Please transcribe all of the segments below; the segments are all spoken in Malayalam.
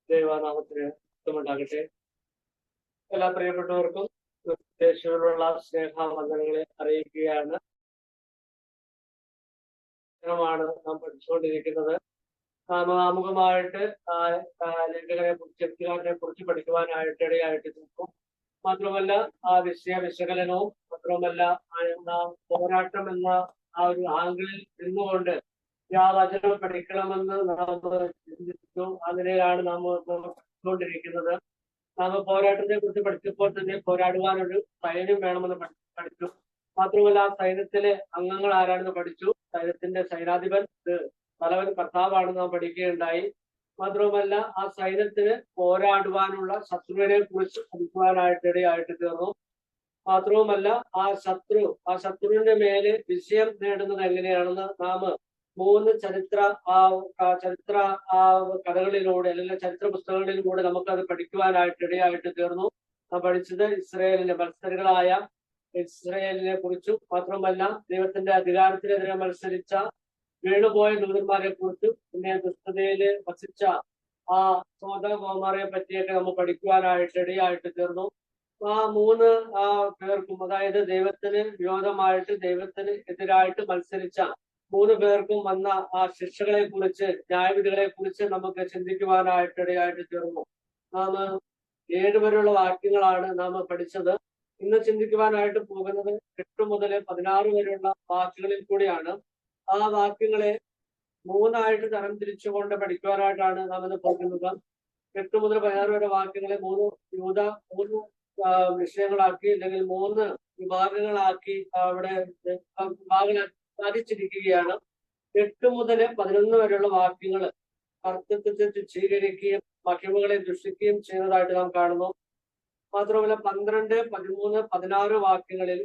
ദൈവനാമത്തിന് ഉണ്ടാകട്ടെ. എല്ലാ പ്രിയപ്പെട്ടവർക്കും യേശുവിലുള്ള സ്നേഹവന്ദനങ്ങളെ അറിയിക്കുകയാണ്. നാം പഠിച്ചുകൊണ്ടിരിക്കുന്നത്. നാം ആമുഖമായിട്ട് ലേഖകനെ കുറിച്ച് പഠിക്കുവാനായിട്ട് ഇടയായിട്ട് നിൽക്കും. മാത്രമല്ല ആ വിശകലനവും മാത്രമല്ല പോരാട്ടം എന്ന ആ ഒരു ആംഗിളിൽ നിന്നുകൊണ്ട് ആ വചനം പഠിക്കണമെന്ന് നാം ചിന്തിച്ചു. അങ്ങനെയാണ് നാം പഠിച്ചുകൊണ്ടിരിക്കുന്നത്. നാം പോരാട്ടത്തെ കുറിച്ച് പഠിച്ചപ്പോൾ തന്നെ പോരാടുവാനൊരു സൈന്യം വേണമെന്ന് പഠിച്ചു. മാത്രമല്ല ആ സൈന്യത്തിലെ അംഗങ്ങൾ ആരാണെന്ന് പഠിച്ചു. സൈന്യത്തിന്റെ സൈനാധിപൻ തലവൻ കർത്താവാണെന്ന് നാം പഠിക്കുകയുണ്ടായി. മാത്രവുമല്ല ആ സൈന്യത്തിന് പോരാടുവാനുള്ള ശത്രുവിനെ കുറിച്ച് പഠിക്കുവാനായിട്ട് ഇടയായിട്ട് തീർന്നു. മാത്രവുമല്ല ആ ശത്രുവിന്റെ മേലെ വിജയം നേടുന്നത് എങ്ങനെയാണെന്ന് നാം 3 ചരിത്ര കഥകളിലൂടെ അല്ലെങ്കിൽ ചരിത്ര പുസ്തകങ്ങളിലൂടെ നമുക്കത് പഠിക്കുവാനായിട്ട് ഇടയായിട്ട് തീർന്നു. നാം പഠിച്ചത് ഇസ്രായേലിന്റെ മത്സരികളായ ഇസ്രായേലിനെ കുറിച്ചും മാത്രമല്ല ദൈവത്തിന്റെ അധികാരത്തിനെതിരെ മത്സരിച്ച വീണുപോയ ദൂതന്മാരെ കുറിച്ചും പിന്നെ ദുഷ്ടതയില് വസിച്ച ആ സോദോമോറെ പറ്റിയൊക്കെ നമ്മൾ പഠിക്കുവാനായിട്ട് ഇടയായിട്ട് തീർന്നു. ആ 3 പേർക്കും, അതായത് ദൈവത്തിന് വിരോധമായിട്ട് ദൈവത്തിന് എതിരായിട്ട് മത്സരിച്ച 3 പേർക്കും വന്ന ആ ശിക്ഷകളെ കുറിച്ച്, ന്യായവിധികളെ കുറിച്ച് നമുക്ക് ചിന്തിക്കുവാനായിട്ട് ഇടയായിട്ട് തീർന്നു. നാം 7 വരെയുള്ള വാക്യങ്ങളാണ് നാം പഠിച്ചത്. ഇന്ന് ചിന്തിക്കുവാനായിട്ട് പോകുന്നത് 8 മുതൽ 16 വരെയുള്ള വാക്യങ്ങളിൽ കൂടിയാണ്. ആ വാക്യങ്ങളെ 3 തരംതിരിച്ചുകൊണ്ട് പഠിക്കുവാനായിട്ടാണ് നാം ഇന്ന് പോകുന്നത്. 8 മുതൽ 16 വരെ വാക്യങ്ങളെ 3 വിഷയങ്ങളാക്കി അല്ലെങ്കിൽ 3 വിഭാഗങ്ങളാക്കി അവിടെ സാധിച്ചിരിക്കുകയാണ്. 8 മുതൽ 11 വരെയുള്ള വാക്യങ്ങൾ കർത്തൃത്വത്തെ തുച്ഛീകരിക്കുകയും മഹിമകളെ ദുഷിക്കുകയും ചെയ്യുന്നതായിട്ട് നാം കാണുന്നു. മാത്രമല്ല 12, 13, 16 വാക്യങ്ങളിൽ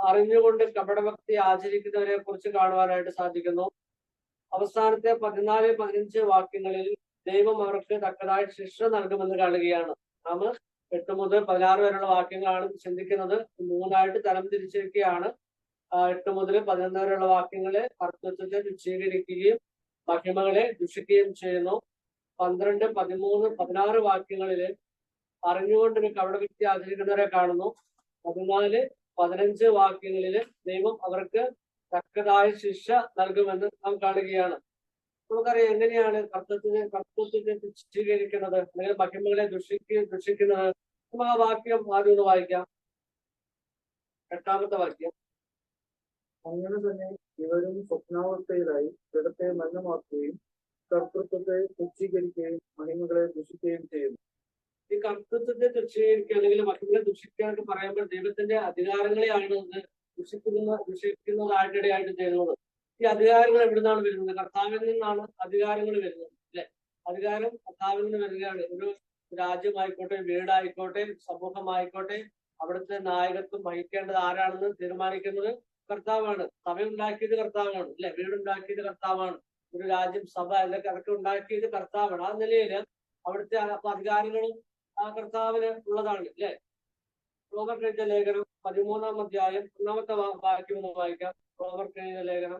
അറിഞ്ഞുകൊണ്ട് കപടഭക്തി ആചരിക്കുന്നവരെ കുറിച്ച് കാണുവാനായിട്ട് സാധിക്കുന്നു. അവസാനത്തെ 14, 15 വാക്യങ്ങളിൽ ദൈവം അവർക്ക് തക്കതായ ശിക്ഷ നൽകുമെന്ന് കാണുകയാണ്. നാം 8 മുതൽ 16 വരെയുള്ള വാക്യങ്ങളാണ് ചിന്തിക്കുന്നത്. 3 തരംതിരിച്ചിരിക്കുകയാണ്. 8 മുതൽ 11 വരെയുള്ള വാക്യങ്ങളെ കർത്തൃത്വത്തെ തുച്ഛീകരിക്കുകയും മഹിമകളെ ദുഷിക്കുകയും ചെയ്യുന്നു. 12, 13, 16 വാക്യങ്ങളില് അറിഞ്ഞുകൊണ്ട് കപടഭക്തി ആചരിക്കുന്നവരെ കാണുന്നു. 14, 15 വാക്യങ്ങളില് ദൈവം അവർക്ക് തക്കതായ ശിക്ഷ നൽകുമെന്ന് നാം കാണുകയാണ്. നമുക്കറിയാം എങ്ങനെയാണ് കർത്തൃത്വത്തെ തുച്ഛീകരിക്കുന്നത് അല്ലെങ്കിൽ മഹിമകളെ ദുഷിക്കുന്നത്. നമുക്ക് ആ വാക്യം ആദ്യം ഒന്ന് വായിക്കാം. 8ാമത്തെ വാക്യം. അങ്ങനെ തന്നെ ഇവരും സ്വപ്നാവസ്ഥയിലായി ജഡത്തെ മലിനമാക്കുകയും കർത്തൃത്വത്തെ തുച്ഛീകരിക്കുകയും മഹിമകളെ ദുഷിക്കുകയും ചെയ്യുന്നു. ഈ കർത്തൃത്വത്തെ തുച്ഛീകരിക്കുക അല്ലെങ്കിൽ മഹിമകളെ ദുഷിക്കുക എന്ന് പറയുമ്പോൾ ദൈവത്തിന്റെ അധികാരങ്ങളെയാണ് ദുഷിക്കുന്നതായിട്ടിടയായിട്ട് ചെയ്യുന്നത്. ഈ അധികാരങ്ങൾ എവിടുന്നാണ് വരുന്നത്? കർത്താവിൽ നിന്നാണ് അധികാരങ്ങൾ വരുന്നത്, അല്ലെ? അധികാരം കർത്താവിൽ നിന്ന് വരികയാണ്. ഒരു രാജ്യമായിക്കോട്ടെ, വീടായിക്കോട്ടെ, സമൂഹമായിക്കോട്ടെ, അവിടുത്തെ നായകത്വം വഹിക്കേണ്ടത് ആരാണെന്ന് തീരുമാനിക്കുന്നത് കർത്താവാണ്. സഭയുണ്ടാക്കിയത് കർത്താവാണ്, അല്ലെ? വീടുണ്ടാക്കിയത് കർത്താവാണ്. ഒരു രാജ്യം, സഭ അതൊക്കെ ഉണ്ടാക്കിയത് കർത്താവാണ്. ആ നിലയിൽ അവിടുത്തെ അധികാരങ്ങളും ആ കർത്താവിന് ഉള്ളതാണ്, അല്ലെ? റോമർക്കെഴുതിയ ലേഖനം 13-ാം അധ്യായം 1-ാമത്തെ വാക്യം ഒന്ന് വായിക്കാം. റോമർക്കെഴുതിയ ലേഖനം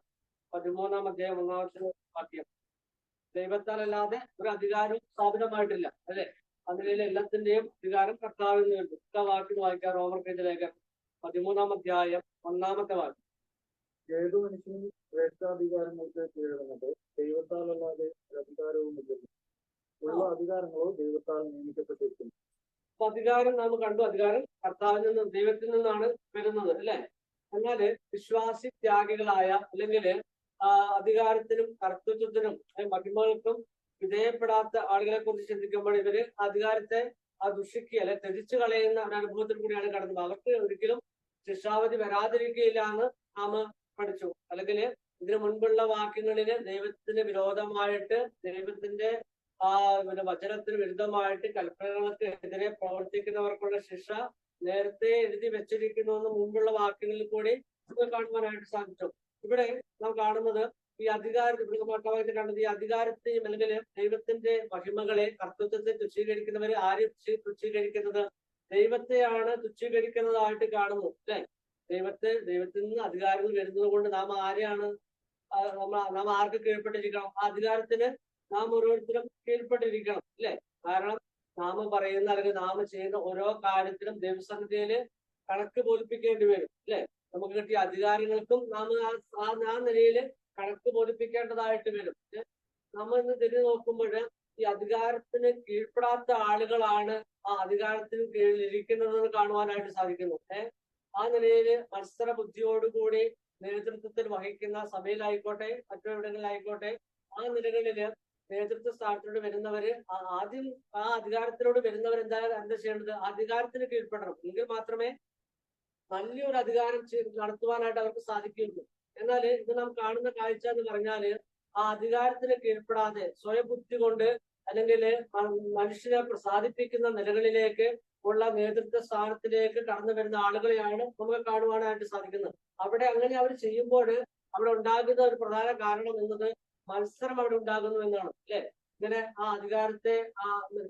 13-ാം അധ്യായം 1-ാമത്തെ വാക്യം. ദൈവത്താൽ അല്ലാതെ ഒരു അധികാരവും സ്ഥാപിതമായിട്ടില്ല, അല്ലെ? അതിലെ എല്ലാത്തിന്റെയും അധികാരം കർത്താവിൽ നിന്ന് വരുന്നു. വാക്യം വായിക്കാം. റോമർക്കെഴുതിയ ലേഖനം 13-ാം അധ്യായം 1-ാമത്തെ വാക്യം. ഏതു മനുഷ്യനും ശ്രേഷ്ഠാധികാരങ്ങൾക്ക് കീഴടങ്ങട്ടെ, ദൈവത്താൽ അല്ലാതെ ഒരു അധികാരവും ഇല്ല. ഉള്ള അധികാരങ്ങളോ ദൈവത്താൽ നിയമിക്കപ്പെട്ടിരിക്കുന്നു. അധികാരം നാം കണ്ടു. അധികാരം കർത്താവിൽ നിന്ന്, ദൈവത്തിൽ നിന്നാണ് വരുന്നത്, അല്ലെ? എന്നാല് വിശ്വാസി ത്യാഗികളായ അല്ലെങ്കിൽ അധികാരത്തിനും കർത്തൃത്വത്തിനും മഹിമകൾക്കും വിധേയപ്പെടാത്ത ആളുകളെ കുറിച്ച് ചിന്തിക്കുമ്പോൾ ഇവര് അധികാരത്തെ ദുഷിക്കുക അല്ലെ ത്യജിച്ചു കളയുന്ന ഒരു അനുഭവത്തിൽ കൂടിയാണ് കടന്നത്. അവർക്ക് ഒരിക്കലും ശിക്ഷാവധി വരാതിരിക്കുകയില്ല എന്ന് നാം പഠിച്ചു. അല്ലെങ്കിൽ ഇതിനു മുൻപുള്ള വാക്യങ്ങളില് ദൈവത്തിന് വിരോധമായിട്ട്, ദൈവത്തിന്റെ വചനത്തിന് വിരുദ്ധമായിട്ട്, കൽപ്പനകൾക്ക് എതിരെ പ്രവർത്തിക്കുന്നവർക്കുള്ള ശിക്ഷ നേരത്തെ എഴുതി വെച്ചിരിക്കുന്നു എന്ന് മുൻപുള്ള വാക്യങ്ങളിൽ കൂടി കാണുവാനായിട്ട് സാധിച്ചു. ഇവിടെ നാം കാണുന്നത് ഈ അധികാരത്തെ കാണുന്നത് ഈ അധികാരത്തെയും അല്ലെങ്കിൽ ദൈവത്തിന്റെ മഹിമകളെ, കർത്തൃത്വത്തെ തുച്ഛീകരിക്കുന്നവരെ ആരും തുച്ഛീകരിക്കുന്നത് ദൈവത്തെയാണ് തുച്ഛീകരിക്കുന്നതായിട്ട് കാണുന്നു, അല്ലെ? ദൈവത്തിൽ നിന്ന് അധികാരങ്ങൾ വരുന്നത് കൊണ്ട് നാം ആരെയാണ് നാം ആർക്ക് കീഴ്പ്പെട്ടിരിക്കണം? ആ അധികാരത്തിന് നാം ഓരോരുത്തരും കീഴ്പ്പെട്ടിരിക്കണം അല്ലെ? കാരണം നാം പറയുന്ന അല്ലെങ്കിൽ നാം ചെയ്യുന്ന ഓരോ കാര്യത്തിലും ദൈവസന്നിധിയില് കണക്ക് ബോധിപ്പിക്കേണ്ടി വരും അല്ലെ? നമുക്ക് കിട്ടിയ അധികാരങ്ങൾക്കും നാം ആ നിലയിൽ കണക്ക് ബോധിപ്പിക്കേണ്ടതായിട്ട് വരും. നമ്മൾ ഇന്ന് തിരിഞ്ഞു നോക്കുമ്പോൾ ഈ അധികാരത്തിന് കീഴ്പ്പെടാത്ത ആളുകളാണ് ആ അധികാരത്തിന് കീഴിൽ ഇരിക്കുന്നതെന്ന് കാണുവാനായിട്ട് സാധിക്കുന്നു. ആ നിലയിൽ മത്സര ബുദ്ധിയോടുകൂടി നേതൃത്വത്തിൽ വഹിക്കുന്ന സഭയിലായിക്കോട്ടെ മറ്റെവിടങ്ങളിലായിക്കോട്ടെ ആ നിലകളില് നേതൃത്വ സ്ഥാനത്തോട് വരുന്നവര് ആദ്യം ആ അധികാരത്തിലോട് വരുന്നവർ എന്താ ചെയ്യേണ്ടത്? അധികാരത്തിന് കീഴ്പ്പെടണം. എങ്കിൽ മാത്രമേ നല്ലൊരു അധികാരം നടത്തുവാനായിട്ട് അവർക്ക് സാധിക്കുകയുള്ളൂ. എന്നാൽ ഇത് നാം കാണുന്ന കാഴ്ച എന്ന് പറഞ്ഞാല് ആ അധികാരത്തിന് കീഴ്പ്പെടാതെ സ്വയബുദ്ധി കൊണ്ട് അല്ലെങ്കിൽ മനുഷ്യനെ പ്രസാദിപ്പിക്കുന്ന നിലകളിലേക്ക് ഉള്ള നേതൃത്വ സ്ഥാനത്തിലേക്ക് കടന്നു വരുന്ന ആളുകളെയാണ് നമുക്ക് കാണുവാനായിട്ട് സാധിക്കുന്നത്. അവിടെ അങ്ങനെ അവർ ചെയ്യുമ്പോൾ അവിടെ ഉണ്ടാകുന്ന ഒരു പ്രധാന കാരണം എന്നത് മത്സരം അവിടെ ഉണ്ടാകുന്നു എന്നാണ് അല്ലെ? ഇങ്ങനെ ആ അധികാരത്തെ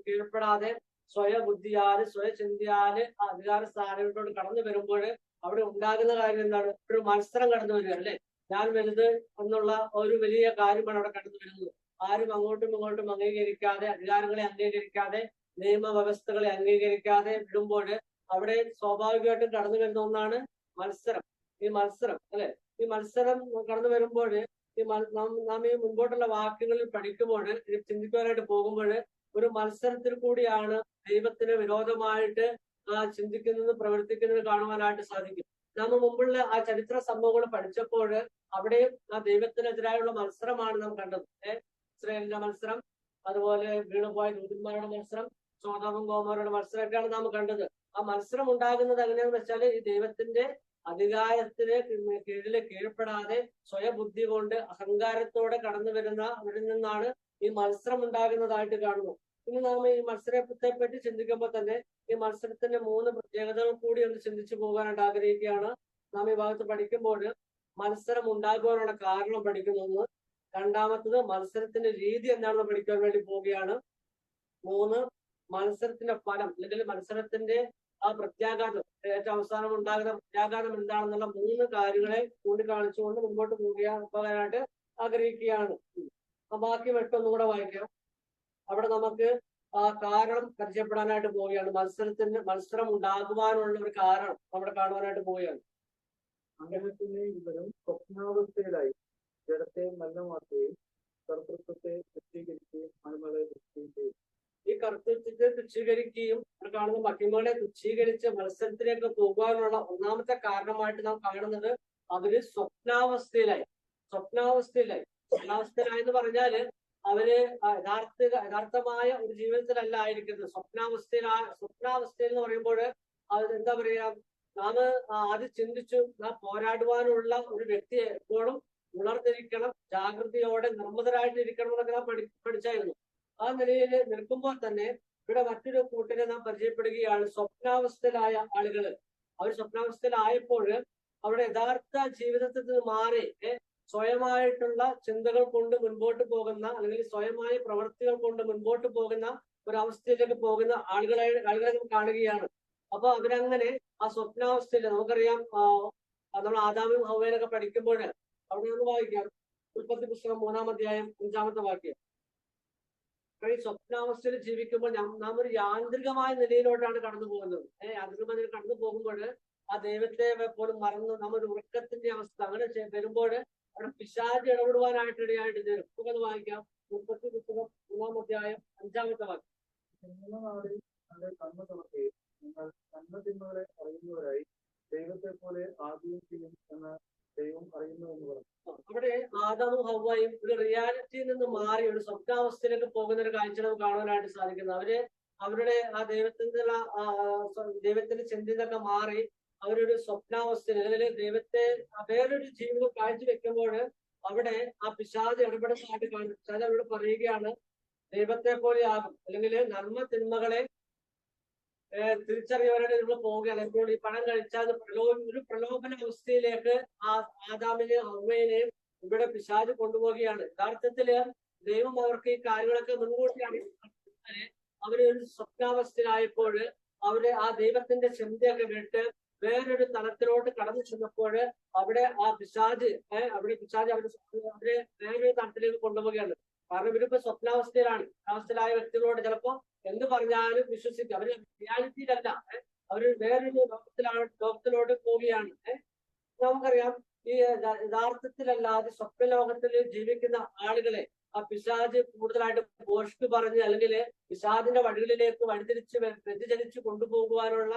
കീഴ്പ്പെടാതെ സ്വയബുദ്ധിയാല് സ്വയചിന്തയാല് ആ അധികാര സ്ഥാനത്തോട് കടന്നു വരുമ്പോൾ അവിടെ ഉണ്ടാകുന്ന കാര്യം എന്താണ്? ഒരു മത്സരം കടന്നു വരിക അല്ലെ? ഞാൻ വലുത് എന്നുള്ള ഒരു വലിയ കാര്യമാണ് അവിടെ കടന്നു വരുന്നത്. ആരും അങ്ങോട്ടും ഇങ്ങോട്ടും അംഗീകരിക്കാതെ അധികാരങ്ങളെ അംഗീകരിക്കാതെ നിയമവ്യവസ്ഥകളെ അംഗീകരിക്കാതെ വിടുമ്പോൾ അവിടെ സ്വാഭാവികമായിട്ടും കടന്നു വരുന്ന ഒന്നാണ് മത്സരം. ഈ മത്സരം അല്ലെ? ഈ മത്സരം കടന്നു വരുമ്പോൾ നാം ഈ മുൻപോട്ടുള്ള വാക്യങ്ങളിൽ പഠിക്കുമ്പോൾ ചിന്തിക്കുവാനായിട്ട് പോകുമ്പോൾ ഒരു മത്സരത്തിൽ കൂടിയാണ് ദൈവത്തിന് വിരോധമായിട്ട് ചിന്തിക്കുന്നത് പ്രവർത്തിക്കുന്നത് കാണുവാനായിട്ട് സാധിക്കും. നാം മുമ്പുള്ള ആ ചരിത്ര സംഭവങ്ങൾ പഠിച്ചപ്പോൾ അവിടെയും ആ ദൈവത്തിനെതിരായുള്ള മത്സരമാണ് നാം കണ്ടത്. ഇസ്രായേലിന്റെ മത്സരം, അതുപോലെ വീണുപോയ ദൂതന്മാരുടെ മത്സരം, സോദോമും ഗോമോറയുടെ മത്സരമൊക്കെയാണ് നാം കണ്ടത്. ആ മത്സരം ഉണ്ടാകുന്നത് എങ്ങനെയാന്ന് വെച്ചാൽ ഈ ദൈവത്തിന്റെ അധികാരത്തിന് കീഴില് കീഴ്പ്പെടാതെ സ്വയബുദ്ധി കൊണ്ട് അഹങ്കാരത്തോടെ കടന്നു വരുന്ന അവിടെ നിന്നാണ് ഈ മത്സരം ഉണ്ടാകുന്നതായിട്ട് കാണുന്നു. ഇനി നാം ഈ മത്സരത്തെ പറ്റി ചിന്തിക്കുമ്പോൾ തന്നെ ഈ മത്സരത്തിന്റെ 3 പ്രത്യേകതകൾ കൂടി ഒന്ന് ചിന്തിച്ചു പോകാനായിട്ട് ആഗ്രഹിക്കുകയാണ്. നാം ഈ ഭാഗത്ത് പഠിക്കുമ്പോൾ മത്സരം ഉണ്ടാകുവാനുള്ള കാരണം പഠിക്കുന്നു. രണ്ടാമത്തത് മത്സരത്തിന്റെ രീതി എന്താണെന്ന് പഠിക്കാൻ വേണ്ടി പോവുകയാണ്. 3 മത്സരത്തിന്റെ ഫലം അല്ലെങ്കിൽ മത്സരത്തിന്റെ ആ പ്രത്യാഘാതം, ഏറ്റവും അവസാനം ഉണ്ടാകുന്ന പ്രത്യാഘാതം എന്താണെന്നുള്ള 3 കാര്യങ്ങളെ ചൂണ്ടിക്കാണിച്ചുകൊണ്ട് മുമ്പോട്ട് പോകാനായിട്ട് ആഗ്രഹിക്കുകയാണ്. ബാക്കി വെട്ടൊന്നുകൂടെ വായിക്കാം. അവിടെ നമുക്ക് ആ കാരണം പരിചയപ്പെടാനായിട്ട് പോവുകയാണ്. മത്സരം ഉണ്ടാകുവാനുള്ള ഒരു കാരണം അവിടെ കാണുവാനായിട്ട് പോവുകയാണ്. അങ്ങനെ തന്നെ ഇവരും സ്വപ്നാവസ്ഥയിലായി ജഡത്തെ മലിനമാക്കുകയും കർത്തൃത്വത്തെ തുച്ഛീകരിക്കുകയും മഹിമകളെ തുച്ഛീകരിക്കുകയും ചെയ്യും. ഈ കർത്തൃത്വത്തെ തുച്ഛീകരിക്കുകയും കാണുന്ന മഹിമകളെ തുച്ഛീകരിച്ച് മത്സരത്തിലേക്ക് പോകാനുള്ള ഒന്നാമത്തെ കാരണമായിട്ട് നാം കാണുന്നത് അവര് സ്വപ്നാവസ്ഥയിലായി എന്ന് പറഞ്ഞാല് അവര് യഥാർത്ഥമായ ഒരു ജീവിതത്തിലല്ല ആയിരിക്കുന്നത്. സ്വപ്നാവസ്ഥയിൽ എന്ന് പറയുമ്പോൾ അത് എന്താ പറയാ, നാം ആദ്യം ചിന്തിച്ചു നാം പോരാടുവാനുള്ള ഒരു വ്യക്തിയെ എപ്പോഴും ഉണർന്നിരിക്കണം, ജാഗ്രതയോടെ നിർമ്മതരായിട്ടിരിക്കണം എന്നൊക്കെ നാം പഠിച്ചായിരുന്നു. ആ നിലയിൽ നിൽക്കുമ്പോൾ തന്നെ ഇവിടെ മറ്റൊരു കൂട്ടരെ നാം പരിചയപ്പെടുകയാണ്. സ്വപ്നാവസ്ഥയിലായ ആളുകള്. അവർ സ്വപ്നാവസ്ഥയിലായപ്പോൾ അവിടെ യഥാർത്ഥ ജീവിതത്തിൽ നിന്ന് മാറി സ്വയമായിട്ടുള്ള ചിന്തകൾ കൊണ്ട് മുൻപോട്ട് പോകുന്ന അല്ലെങ്കിൽ സ്വയമായ പ്രവൃത്തികൾ കൊണ്ട് മുൻപോട്ട് പോകുന്ന ഒരവസ്ഥയിലേക്ക് പോകുന്ന ആളുകളെ നാം കാണുകയാണ്. അപ്പൊ അവരങ്ങനെ ആ സ്വപ്നാവസ്ഥയിൽ നമുക്കറിയാം, നമ്മൾ ആദാമും ഹവ്വയൊക്കെ പഠിക്കുമ്പോൾ അവിടെ ഒന്ന് വായിക്കാം. ഉൽപ്പത്തി പുസ്തകം 3-ാം അധ്യായം 5-ാമത്തെ വാക്യം. ഈ സ്വപ്നാവസ്ഥയിൽ ജീവിക്കുമ്പോൾ നാം ഒരു യാന്ത്രികമായ നിലയിലോട്ടാണ് കടന്നു പോകുന്നത്. യാന്ത്രികമായ നിലയിൽ കടന്നു പോകുമ്പോൾ ആ ദൈവത്തെ പോലും മറന്ന് നമ്മൊരു ഉറക്കത്തിന്റെ അവസ്ഥ അങ്ങനെ വരുമ്പോൾ അവിടെ പിശാച് ഇടപെടുവാനായിട്ട് ഇടയായിട്ട് തരും. നമുക്കത് വായിക്കാം. ഉൽപ്പത്തി പുസ്തകം 3-ാം അധ്യായം 5-ാമത്തെ വാക്യം. നാളിൽ തന്റെ കണ്ണ് തുറക്കുകയും നിങ്ങൾ നന്മതിന്മകളെ അറിയുന്നവരായി ദൈവത്തെ പോലെ ആദ്യം ചെയ്യും എന്ന് ദൈവം അറിയുന്നു എന്ന് പറഞ്ഞു. അവിടെ ആദാമും ഹവ്വയും ഒരു റിയാലിറ്റിയിൽ നിന്ന് മാറി ഒരു സ്വപ്നാവസ്ഥയിലേക്ക് പോകുന്ന ഒരു കാഴ്ച നമുക്ക് കാണുവാനായിട്ട് സാധിക്കുന്നു. അവരുടെ ആ ദൈവത്തിന്റെ ചിന്തയൊക്കെ മാറി അവരൊരു സ്വപ്നാവസ്ഥയിൽ അല്ലെങ്കിൽ ദൈവത്തെ വേറൊരു ജീവിതം കാഴ്ചവെക്കുമ്പോൾ അവിടെ ആ പിശാച് ഇടപെടുന്നതായിട്ട് കാണും. പിശാച് അവരോട് പറയുകയാണ്, ദൈവത്തെ പോലെ ആകും അല്ലെങ്കിൽ നന്മ തിന്മകളെ തിരിച്ചറിയാനായിട്ട് നിങ്ങൾ പോവുകയാണ്. ഇപ്പോൾ ഈ പണം കഴിച്ചാൽ ഒരു പ്രലോഭന അവസ്ഥയിലേക്ക് ആ ആദാമിനെയും ഹവ്വയെയും ഇവിടെ പിശാച് കൊണ്ടുപോവുകയാണ്. യഥാർത്ഥത്തില് ദൈവം അവർക്ക് ഈ കാര്യങ്ങളൊക്കെ മുൻകൂട്ടിയാണ്. അവരൊരു സ്വപ്നാവസ്ഥയിലായപ്പോൾ അവര് ആ ദൈവത്തിന്റെ ചിന്തയൊക്കെ വിട്ട് വേറൊരു തലത്തിലോട്ട് കടന്നു ചെന്നപ്പോൾ അവിടെ ആ പിശാച് അവരെ വേറൊരു തലത്തിലേക്ക് കൊണ്ടുപോവുകയാണ്. കാരണം ഇവരിപ്പോ സ്വപ്നാവസ്ഥയിലാണ്. അവസ്ഥയിലായ വ്യക്തികളോട് ചിലപ്പോ എന്ത് പറഞ്ഞാലും വിശ്വസിക്കുക. അവര് റിയാലിറ്റിയിലല്ല, അവര് വേറൊരു ലോകത്തിലോട്ട് പോവുകയാണ്. നമുക്കറിയാം ഈ യഥാർത്ഥത്തിലല്ലാതെ സ്വപ്നലോകത്തിൽ ജീവിക്കുന്ന ആളുകളെ ആ പിശാച് കൂടുതലായിട്ട് പോസ്റ്റ് പറഞ്ഞ് അല്ലെങ്കിൽ പിശാചിന്റെ വഴികളിലേക്ക് വഴിതിരിച്ച് വ്യതിചലിച്ച് കൊണ്ടുപോകുവാനുള്ള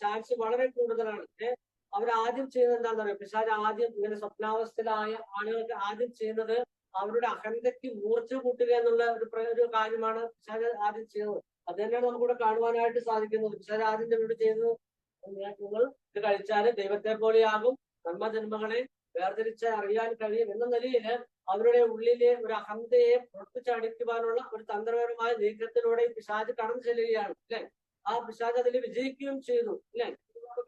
ചാൻസ് വളരെ കൂടുതലാണ്. അവരാദ്യം ചെയ്യുന്നത് എന്താണെന്ന് പറയുക, പിശാച് ആദ്യം ഇങ്ങനെ സ്വപ്നാവസ്ഥയിലായ ആളുകൾക്ക് ആദ്യം ചെയ്യുന്നത് അവരുടെ അഹന്തയ്ക്ക് മൂർച്ച കൂട്ടുക എന്നുള്ള ഒരു കാര്യമാണ് പിശാച് ആദ്യം ചെയ്യുന്നത്. അത് തന്നെയാണ് നമുക്കിവിടെ കാണുവാനായിട്ട് സാധിക്കുന്നത്. പിശാച് ആദ്യം ഇവിടെ ചെയ്യുന്നത്, നിങ്ങൾ ഇത് കഴിച്ചാല് ദൈവത്തെ പോലെയാകും, നന്മജന്മങ്ങളെ വേർതിരിച്ച് അറിയാൻ കഴിയും എന്ന നിലയിൽ അവരുടെ ഉള്ളിലെ ഒരു അഹന്തയെ പുറത്തു ചാടിക്കുവാനുള്ള ഒരു തന്ത്രപരമായ നീക്കത്തിലൂടെ പിശാച് കടന്നു ചെല്ലുകയാണ്. അല്ലെ, ആ പിശാച് അതിൽ വിജയിക്കുകയും ചെയ്തു. അല്ലെ,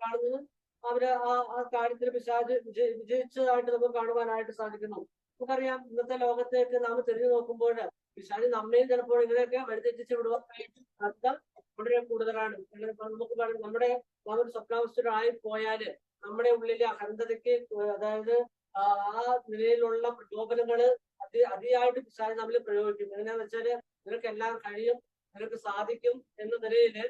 കാണുന്നത് അവര് ആ കാര്യത്തിൽ പിശാച് വിജയിച്ചതായിട്ട് നമുക്ക് കാണുവാനായിട്ട് സാധിക്കുന്നു. നമുക്കറിയാം ഇന്നത്തെ ലോകത്തേക്ക് നാം തിരിഞ്ഞു നോക്കുമ്പോൾ പിശാച് നമ്മയും ചിലപ്പോൾ ഇങ്ങനെയൊക്കെ വഴിതെറ്റിച്ച് വിടുവാനായിട്ട് സാധ്യത വളരെ കൂടുതലാണ്. നമുക്ക് നമ്മുടെ ഒരു സ്വപ്നാവസ്ഥയിലായി പോയാല് നമ്മുടെ ഉള്ളിലെ അഹന്തതയ്ക്ക്, അതായത് ആ നിലയിലുള്ള പ്രലോഭനങ്ങള് അതിയായിട്ട് പിശാച് നമ്മൾ പ്രയോഗിക്കും. എങ്ങനെയാന്ന് വെച്ചാല് നിനക്ക് എല്ലാം കഴിയും, നിനക്ക് സാധിക്കും എന്ന നിലയില്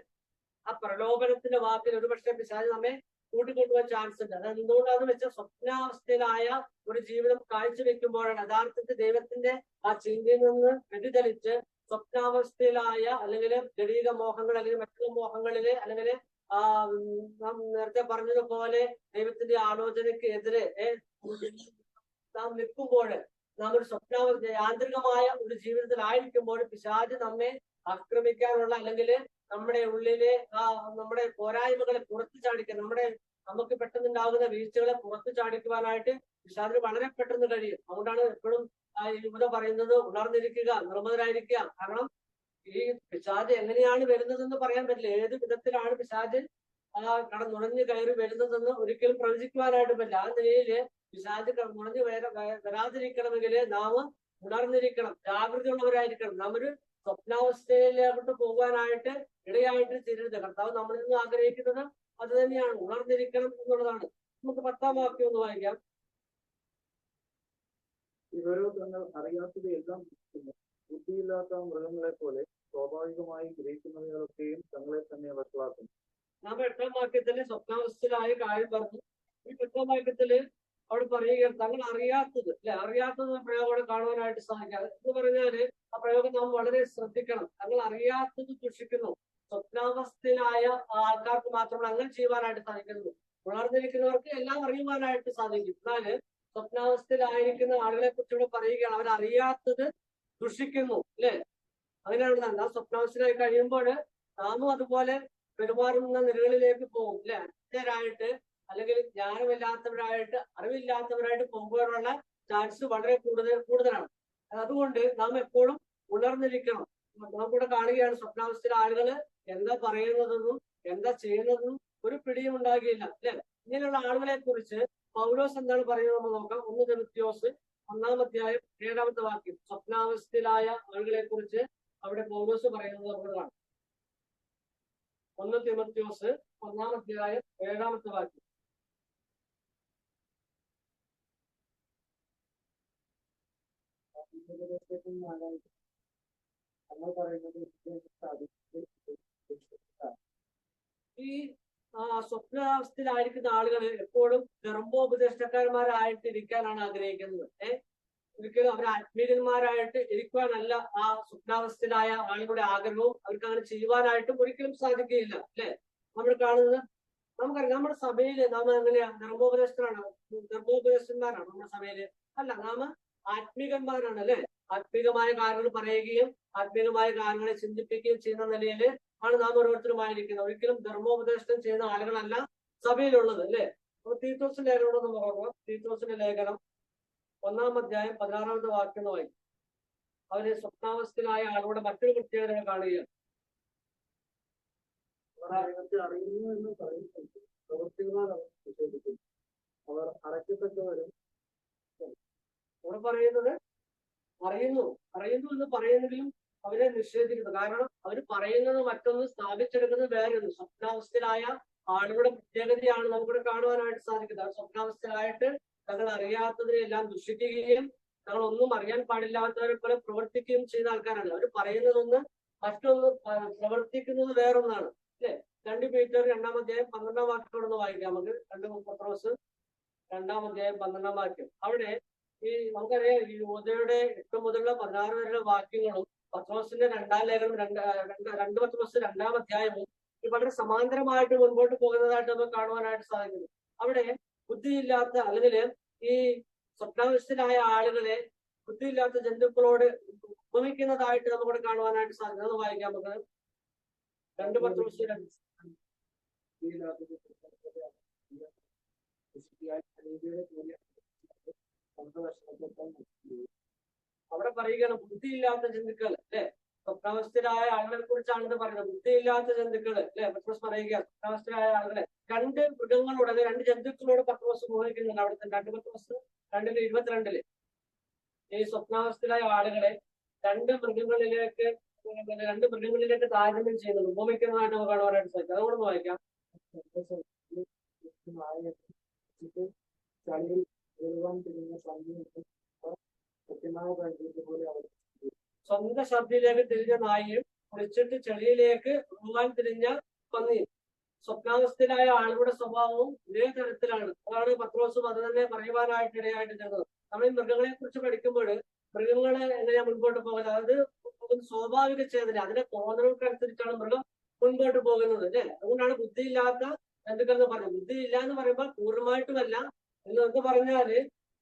ആ പ്രലോഭനത്തിന്റെ വാക്കിൽ ഒരുപക്ഷെ പിശാച് നമ്മെ കൂട്ടിക്കൊണ്ടുപോകാൻ ചാൻസ് ഉണ്ട്. അതായത് എന്തുകൊണ്ടാന്ന് വെച്ചാൽ സ്വപ്നാവസ്ഥയിലായ ഒരു ജീവിതം കാഴ്ചവെക്കുമ്പോഴാണ് യഥാർത്ഥത്തിൽ ദൈവത്തിന്റെ ആ ചിന്തയിൽ നിന്ന് വ്യതിചലിച്ച് സ്വപ്നാവസ്ഥയിലായ അല്ലെങ്കിൽ ജടീക മോഹങ്ങൾ അല്ലെങ്കിൽ മറ്റുള്ള മോഹങ്ങളില് അല്ലെങ്കിൽ നാം നേരത്തെ പറഞ്ഞതുപോലെ ദൈവത്തിന്റെ ആലോചനയ്ക്ക് എതിരെ നാം നിൽക്കുമ്പോൾ, നാം ഒരു സ്വപ്നാവസ്ഥ യാന്ത്രികമായ ഒരു ജീവിതത്തിലായിരിക്കുമ്പോൾ പിശാച് നമ്മെ ആക്രമിക്കാനുള്ള അല്ലെങ്കിൽ നമ്മുടെ ഉള്ളിലെ നമ്മുടെ പോരായ്മകളെ പുറത്തു ചാടിക്കാൻ, നമുക്ക് പെട്ടെന്നുണ്ടാകുന്ന വീഴ്ചകളെ പുറത്തു ചാടിക്കുവാനായിട്ട് പിശാചിന് വളരെ പെട്ടെന്ന് കഴിയും. അതുകൊണ്ടാണ് എപ്പോഴും യുവത പറയുന്നത് ഉണർന്നിരിക്കുക, നിർമ്മതരായിരിക്കുക. കാരണം ഈ പിശാച് എങ്ങനെയാണ് വരുന്നതെന്ന് പറയാൻ പറ്റില്ല. ഏത് വിധത്തിലാണ് പിശാച് നുഴഞ്ഞു കയറി വരുന്നതെന്ന് ഒരിക്കലും പ്രവചിക്കുവാനായിട്ട് പറ്റില്ല. ആ നിലയില് പിശാച് നുഴഞ്ഞു വരാതിരിക്കണമെങ്കിൽ നാം ഉണർന്നിരിക്കണം, ജാഗ്രതയുള്ളവരായിരിക്കണം. നാം ഒരു സ്വപ്നാവസ്ഥയിലോട്ട് പോകാനായിട്ട് ഇടയായിട്ട് തീരരുത്. കർത്താവ് നമ്മളിൽ നിന്ന് ആഗ്രഹിക്കുന്നത് അത് തന്നെയാണ്, ഉണർന്നിരിക്കണം എന്നുള്ളതാണ്. നമുക്ക് 10-ാം വാക്യം ഒന്ന് വായിക്കാം. ഇവരോ തങ്ങൾ അറിയാത്തതെല്ലാം ബുദ്ധിയില്ലാത്ത മൃഗങ്ങളെ പോലെ സ്വാഭാവികമായി ഗ്രഹിക്കുന്നവയൊക്കെയും തങ്ങളെ തന്നെ വഷളാക്കും. നാം 8-ാം വാക്യത്തില് സ്വപ്നാവസ്ഥയിലായ കാര്യം പറഞ്ഞു. ഈ 10-ാം വാക്യത്തില് അവിടെ പറയുകയാണ് തങ്ങൾ അറിയാത്തത്, അല്ലെ, അറിയാത്തത് പ്രയോഗം കാണുവാനായിട്ട് സാധിക്കാതെ എന്ന് പറഞ്ഞാല് ആ പ്രയോഗം നാം വളരെ ശ്രദ്ധിക്കണം. തങ്ങൾ അറിയാത്തത് ദുഷിക്കുന്നു. സ്വപ്നാവസ്ഥയിലായ ആൾക്കാർക്ക് മാത്രമാണ് അങ്ങനെ ചെയ്യുവാനായിട്ട് സാധിക്കുന്നത്. ഉണർന്നിരിക്കുന്നവർക്ക് എല്ലാം അറിയുവാനായിട്ട് സാധിക്കും. എന്നാല് സ്വപ്നാവസ്ഥയിലായിരിക്കുന്ന ആളുകളെ കുറിച്ച് ഇവിടെ പറയുകയാണ് അവരറിയാത്തത് ദുഷിക്കുന്നു. അല്ലെ, അങ്ങനെയാണ് നാം സ്വപ്നാവസ്ഥയിലായി കഴിയുമ്പോൾ നാമും അതുപോലെ പെരുമാറുന്ന നിലകളിലേക്ക് പോകും. അല്ലെ, അജ്ഞരായിട്ട് അല്ലെങ്കിൽ ജ്ഞാനമില്ലാത്തവരായിട്ട് അറിവില്ലാത്തവരായിട്ട് പോകുവാനുള്ള ചാൻസ് വളരെ കൂടുതലാണ്. അതുകൊണ്ട് നാം എപ്പോഴും ഉണർന്നിരിക്കണം. നമുക്കിവിടെ കാണുകയാണ് സ്വപ്നാവസ്ഥയിലെ ആളുകൾ എന്താ പറയുന്നതെന്നും എന്താ ചെയ്യുന്നതെന്നും ഒരു പിടിയും ഉണ്ടാകുകയില്ല. അല്ലെ, ഇങ്ങനെയുള്ള ആളുകളെ കുറിച്ച് പൗലോസ് എന്താണ് പറയുന്നത് നമ്മൾ നോക്കാം. 1 തിമോഥെയോസ് 1-ാം അധ്യായം 7-ാമത്തെ വാക്യം. സ്വപ്നാവസ്ഥയിലായ ആളുകളെ കുറിച്ച് അവിടെ പൗലോസ് പറയുന്നത് നമുക്ക് കാണാം. 1 തിമോഥെയോസ് 1-ാം അധ്യായം 7-ാമത്തെ വാക്യം. ഈ സ്വപ്നാവസ്ഥയിലായിരിക്കുന്ന ആളുകൾ എപ്പോഴും ഗർഭോപദേഷ്ടക്കാരന്മാരായിട്ട് ഇരിക്കാനാണ് ആഗ്രഹിക്കുന്നത്. ഒരിക്കലും അവർ ആത്മീയന്മാരായിട്ട് ഇരിക്കുവാനല്ല ആ സ്വപ്നാവസ്ഥയിലായ ആളുകളുടെ ആഗ്രഹവും. അവർക്ക് അങ്ങനെ ചെയ്യുവാനായിട്ടും ഒരിക്കലും സാധിക്കുകയില്ല. അല്ലെ, നമ്മൾ കാണുന്നത് നമുക്കറിയാം. നമ്മുടെ സഭയില് നാം എങ്ങനെയാ ഗർഭോപദേഷ്ടന്മാരാണ് നമ്മുടെ സഭയില്? അല്ല, നാം ആത്മീകന്മാരാണ്. അല്ലെ, ആത്മീകമായ കാര്യങ്ങൾ പറയുകയും ആത്മീകമായ കാര്യങ്ങളെ ചിന്തിപ്പിക്കുകയും ചെയ്യുന്ന നിലയിൽ ആണ് നാം ഓരോരുത്തരുമായിരിക്കുന്നത്. ഒരിക്കലും ധർമ്മോപദേശം ചെയ്യുന്ന ആളുകളല്ല സഭയിലുള്ളത്. അല്ലെ, അപ്പൊ തീത്തോസിന്റെ ലേഖനം ഒന്ന് നോക്കാം. തീത്തോസിന്റെ ലേഖനം 1-ാം അധ്യായം 16-ാമത്തെ വാക്യം എന്ന് വായിക്കും. അവര് സ്വപ്നാവസ്ഥയിലായ ആളുകളുടെ മറ്റൊരു പ്രത്യേകത കാണുകയാണ്. അറിയുന്നു എന്ന് പറയുന്നുണ്ട്, പ്രവൃത്തികളാൽ അവർ നിഷേധിക്കുന്നു. അവർ അടയ്ക്കപ്പെട്ടവരും. ഇവിടെ പറയുന്നത് അറിയുന്നു എന്ന് പറയുന്നെങ്കിലും അവരെ നിഷേധിക്കുന്നു. കാരണം അവർ പറയുന്നത് മറ്റൊന്ന്, സ്ഥാപിച്ചെടുക്കുന്നത് വേറൊന്ന്. സ്വപ്നാവസ്ഥയിലായ ആളുകളുടെ പ്രത്യേകതയാണ് നമുക്കിവിടെ കാണുവാനായിട്ട് സാധിക്കുന്നത്. സ്വപ്നാവസ്ഥയിലായിട്ട് തങ്ങൾ അറിയാത്തതിനെല്ലാം ദുഷിക്കുകയും ഞങ്ങൾ ഒന്നും അറിയാൻ പാടില്ലാത്തവരെ പോലെ പ്രവർത്തിക്കുകയും ചെയ്യുന്ന ആൾക്കാരാണ്. അവർ പറയുന്നതൊന്ന് മറ്റൊന്ന് പ്രവർത്തിക്കുന്നത് വേറൊന്നാണ്. അല്ലെ? 2 Peter 2-ാം അധ്യായം 12-ാം വാക്യോടൊന്ന് വായിക്കാം നമുക്ക്. 2 പത്രോസ് 2-ാം അധ്യായം 12-ാം വാക്യം. അവിടെ ഈ നമുക്കറിയാം ഈ യോധയുടെ 8 മുതലുള്ള 16 വരെയുള്ള വാക്യങ്ങളും പത്രോസിന്റെ 2-ാം ലേഖനം 2 പത്രോസ് 2-ാം അധ്യായവും ഈ വളരെ സമാന്തരമായിട്ട് മുൻപോട്ട് പോകുന്നതായിട്ട് നമുക്ക് കാണുവാനായിട്ട് സാധിക്കുന്നു. അവിടെ ബുദ്ധിയില്ലാത്ത അല്ലെങ്കിൽ ഈ സ്വപ്നാവസ്ഥരായ ആളുകളെ ബുദ്ധിയില്ലാത്ത ജന്തുക്കളോട് ഉപമിക്കുന്നതായിട്ട് നമുക്കിവിടെ കാണുവാനായിട്ട് സാധിക്കും. അത് വായിക്കാം നമുക്ക്. 2 പത്രോസ് അവിടെ പറയുകയാണ് ബുദ്ധിയില്ലാത്ത ജന്തുക്കൾ അല്ലെ. സ്വപ്നാവസ്ഥരായ ആളുകളെ കുറിച്ചാണ് ഇത് പറയുന്നത്. ബുദ്ധിയില്ലാത്ത ജന്തുക്കൾ അല്ലെ. പത്രോസ് പറയുക സ്വപ്നാവസ്ഥരായ ആളുകളെ 2 മൃഗങ്ങളോട് അല്ലെ 2 ജന്തുക്കളോട് പത്രോസ് മോഹിക്കുന്നുണ്ട്. അവിടുത്തെ 2 പത്രോസ് 2:22 ഈ സ്വപ്നാവസ്ഥരായ ആളുകളെ 2 മൃഗങ്ങളിലേക്ക് താരതമ്യം ചെയ്യുന്നത് ഉപമിക്കുന്നതായിട്ട് നമുക്ക് കാണുവാനായിട്ട് സാധിക്കും. അതുകൊണ്ടൊന്ന് വായിക്കാം. സ്വന്തം ശബ്ദത്തിലേക്ക് തിരിഞ്ഞ നായയും കുളിച്ചിട്ട് ചെളിയിലേക്ക് ഉറങ്ങാൻ തിരിഞ്ഞ പന്നിയും. സ്വപ്നാവസ്ഥയിലായ ആളുകളുടെ സ്വഭാവവും ഇതേ തരത്തിലാണ്. അതാണ് പത്രോസും അത് തന്നെ പറയുവാനായിട്ട് ഇടയായിട്ട് തീർന്നത്. നമ്മൾ ഈ മൃഗങ്ങളെ കുറിച്ച് പഠിക്കുമ്പോൾ മൃഗങ്ങളെ എങ്ങനെയാ മുൻപോട്ട് പോകുന്നത്? അത് സ്വാഭാവിക ചേതന, അതിന്റെ തോന്നലുകൾക്കനുസരിച്ചാണ് മൃഗം മുൻപോട്ട് പോകുന്നത് അല്ലെ. അതുകൊണ്ടാണ് ബുദ്ധിയില്ലാത്ത ജന്തുക്കൾ എന്ന് പറയുന്നത്. ബുദ്ധിയില്ല എന്ന് പറയുമ്പോൾ പൂർണ്ണമായിട്ടുമല്ല എന്ന് പറഞ്ഞാല്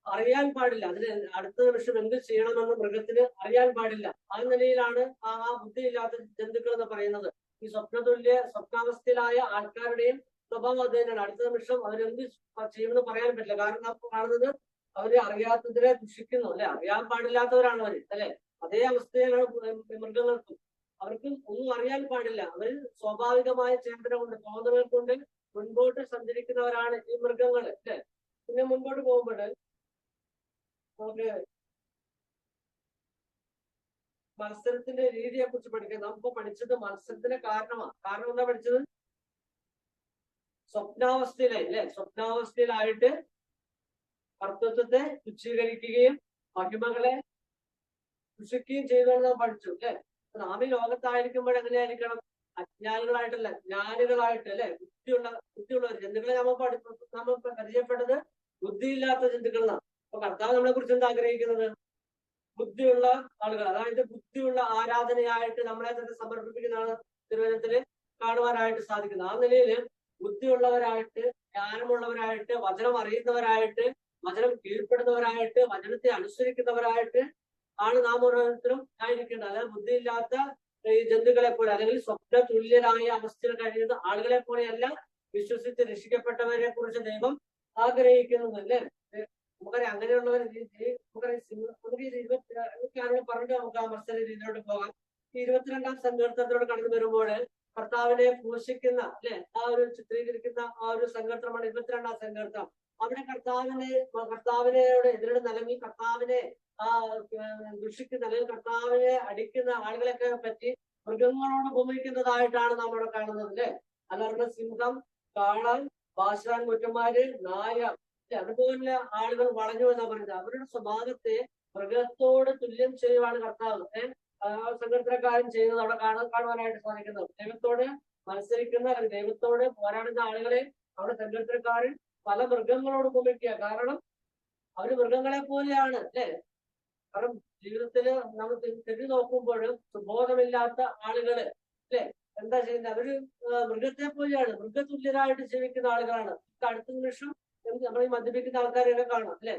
അറിയാൻ പാടില്ല. അതിന് അടുത്ത നിമിഷം എന്ത് ചെയ്യണമെന്ന് മൃഗത്തിന് അറിയാൻ പാടില്ല. ആ നിലയിലാണ് ആ ബുദ്ധിയില്ലാത്ത ജന്തുക്കൾ എന്ന് പറയുന്നത്. ഈ സ്വപ്നാവസ്ഥയിലായ ആൾക്കാരുടെയും സ്വഭാവം അത് തന്നെയാണ്. അടുത്ത നിമിഷം അവരെന്ത് ചെയ്യുമെന്ന് പറയാൻ പറ്റില്ല. കാരണം നാം കാണുന്നത് അവര് അറിയാത്തതിനെ ദുഷിക്കുന്നു അല്ലെ. അറിയാൻ പാടില്ലാത്തവരാണ് അവര് അല്ലെ. അതേ അവസ്ഥയിലാണ് മൃഗങ്ങൾക്കും. അവർക്കും ഒന്നും അറിയാൻ പാടില്ല. അവർ സ്വാഭാവികമായ ചേതന കൊണ്ട് തോന്നലുകൾ കൊണ്ട് മുൻപോട്ട് സഞ്ചരിക്കുന്നവരാണ് ഈ മൃഗങ്ങൾ അല്ലെ. പിന്നെ മുൻപോട്ട് പോകുമ്പോൾ നമുക്ക് മത്സരത്തിന്റെ രീതിയെ കുറിച്ച് പഠിക്കാം. നമുക്ക് പഠിച്ചത് മത്സരത്തിന്റെ കാരണമാണ്. കാരണം എന്താ പഠിച്ചത്? സ്വപ്നാവസ്ഥയിലായി അല്ലെ. സ്വപ്നാവസ്ഥയിലായിട്ട് കർത്തൃത്വത്തെ തുച്ഛീകരിക്കുകയും മഹിമകളെ ദുഷിക്കുകയും ചെയ്തുകൊണ്ട് നാം പഠിച്ചു അല്ലെ. നാം ഈ ലോകത്തായിരിക്കുമ്പോൾ എങ്ങനെയായിരിക്കണം? അജ്ഞാനികളായിട്ടല്ല, ജ്ഞാനികളായിട്ട് അല്ലെ. ബുദ്ധിയുള്ളവർ. ജന്തുക്കളെ നമ്മൾ പരിചയപ്പെട്ടത് ബുദ്ധിയില്ലാത്ത ജന്തുക്കളാണ്. അപ്പൊ കർത്താവ് നമ്മളെ കുറിച്ച് എന്താ ആഗ്രഹിക്കുന്നത്? ബുദ്ധിയുള്ള ആളുകൾ, അതായത് ബുദ്ധിയുള്ള ആരാധനയായിട്ട് നമ്മളെ തന്നെ സമർപ്പിക്കുന്നതാണ് തിരുവചനത്തില് കാണുവാനായിട്ട് സാധിക്കുന്നത്. ആ നിലയിൽ ബുദ്ധിയുള്ളവരായിട്ട്, ജ്ഞാനമുള്ളവരായിട്ട്, വചനം അറിയുന്നവരായിട്ട്, വചനം കീഴ്പ്പെടുന്നവരായിട്ട്, വചനത്തെ അനുസരിക്കുന്നവരായിട്ട് ആണ് നാം ഓരോരുത്തരും ആയിരിക്കേണ്ടത്. അതായത് ബുദ്ധിയില്ലാത്ത ഈ ജന്തുക്കളെ പോലെ അല്ലെങ്കിൽ സ്വപ്ന തുല്യരായ അവസ്ഥയിൽ കഴിയുന്ന ആളുകളെ പോലെയല്ല വിശ്വസിച്ച് രക്ഷിക്കപ്പെട്ടവരെ കുറിച്ച് ദൈവം ആഗ്രഹിക്കുന്നത് അല്ലേ. നമുക്കറിയാം അങ്ങനെയുള്ളവർ പറഞ്ഞിട്ട് നമുക്ക് ആ മത്സര രീതിയിലോട്ട് പോകാം. ഈ 22-ാം സങ്കീർത്തനത്തിലൂടെ കടന്നു വരുമ്പോൾ കർത്താവിനെ പോഷിക്കുന്ന അല്ലെ ആ ഒരു ചിത്രീകരിക്കുന്ന ആ ഒരു സങ്കീർത്തനമാണ് 22-ാം സങ്കീർത്തനം. അവിടെ കർത്താവിനോട് എതിരിടുന്ന അല്ലെങ്കിൽ കർത്താവിനെ ദുഷിക്കുന്ന അല്ലെങ്കിൽ കർത്താവിനെ അടിക്കുന്ന ആളുകളെയൊക്കെ പറ്റി മൃഗങ്ങളോട് ഉപമിക്കുന്നതായിട്ടാണ് നമ്മൾ കാണുന്നത് അല്ലെ. അലർന്ന സിംഹം, കാളൻ, ബാശാൻ കൊറ്റന്മാര്, നായ അതുപോലെ ആളുകൾ വളഞ്ഞു എന്നാ പറയുന്നത്. അവരുടെ സ്വഭാവത്തെ മൃഗത്തോട് തുല്യം ചെയ്യുവാണ് കർത്താവ് സങ്കീർത്തനക്കാരൻ ചെയ്യുന്നത് അവിടെ കാണുവാനായിട്ട് സാധിക്കുന്നത്. ദൈവത്തോട് മത്സരിക്കുന്ന അല്ലെങ്കിൽ ദൈവത്തോട് പോരാടുന്ന ആളുകളെ അവിടെ സങ്കീർത്തനക്കാരൻ പല മൃഗങ്ങളോട് ഉപമിക്കുക. കാരണം അവര് മൃഗങ്ങളെ പോലെയാണ് അല്ലെ. കാരണം ജീവിതത്തില് നമ്മൾ തിരിഞ്ഞു നോക്കുമ്പോൾ സുബോധമില്ലാത്ത ആളുകള് അല്ലെ എന്താ ചെയ്യുന്നത്? അവര് മൃഗത്തെ പോലെയാണ്, മൃഗതുല്യരായിട്ട് ജീവിക്കുന്ന ആളുകളാണ്. അടുത്ത നിമിഷം നമ്മൾ ഈ മദ്യപിക്കുന്ന ആൾക്കാരെയൊക്കെ കാണാം അല്ലെ.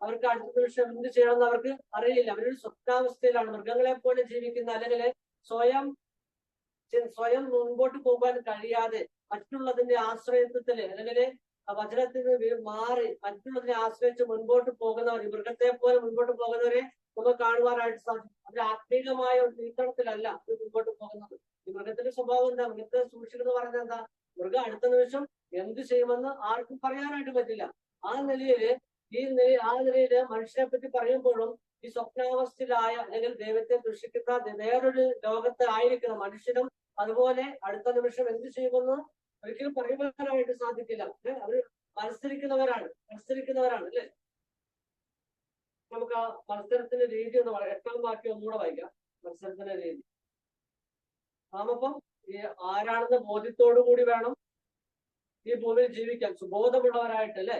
അവർക്ക് അടുത്ത നിമിഷം എന്ത് ചെയ്യണമെന്ന് അവർക്ക് അറിയില്ല. അവരൊരു സ്വപ്നാവസ്ഥയിലാണ്, മൃഗങ്ങളെ പോലെ ജീവിക്കുന്ന അല്ലെങ്കിൽ സ്വയം മുൻപോട്ട് പോകാൻ കഴിയാതെ മറ്റുള്ളതിന്റെ ആശ്രയത്വത്തില് അല്ലെങ്കിൽ വചനത്തിന് മാറി മറ്റുള്ളതിനെ ആശ്രയിച്ച് മുൻപോട്ട് പോകുന്നവർ, മൃഗത്തെ പോലെ മുൻപോട്ട് പോകുന്നവരെ നമുക്ക് കാണുവാനായിട്ട് സാധിക്കും. അവർ ആത്മീകമായ ഒരു നിയന്ത്രണത്തിലല്ല അത് മുൻപോട്ട് പോകുന്നത്. ഈ മൃഗത്തിന്റെ സ്വഭാവം എന്താ? മൃഗത്തെ സൂക്ഷിക്കുന്നത് പറയുന്നത് എന്താ? മൃഗം അടുത്ത നിമിഷം എന്ത് ചെയ്യുമെന്ന് ആർക്കും പറയാനായിട്ട് പറ്റില്ല. ആ നിലയില് മനുഷ്യനെ പറ്റി പറയുമ്പോഴും ഈ സ്വപ്നാവസ്ഥയിലായ അല്ലെങ്കിൽ ദൈവത്തെ ദുഷിക്കുന്ന വേറൊരു ലോകത്ത് ആയിരിക്കുന്ന മനുഷ്യനും അതുപോലെ അടുത്ത നിമിഷം എന്ത് ചെയ്യുമെന്ന് ഒരിക്കലും പറയുവാനായിട്ട് സാധിക്കില്ല. അവര് മത്സരിക്കുന്നവരാണ് അല്ലെ. നമുക്ക് നമുക്ക് ആ മത്സരത്തിന്റെ രീതി എന്ന് പറയാം. 8-ാം വാക്യം ഒന്നുകൂടെ വായിക്കാം. മത്സരത്തിന്റെ രീതി നാമപ്പം ഈ ആരാണെന്ന് ബോധ്യത്തോടു കൂടി വേണം ഈ ഭൂമിയിൽ ജീവിക്കാൻ. സുബോധമുള്ളവരായിട്ട് അല്ലെ.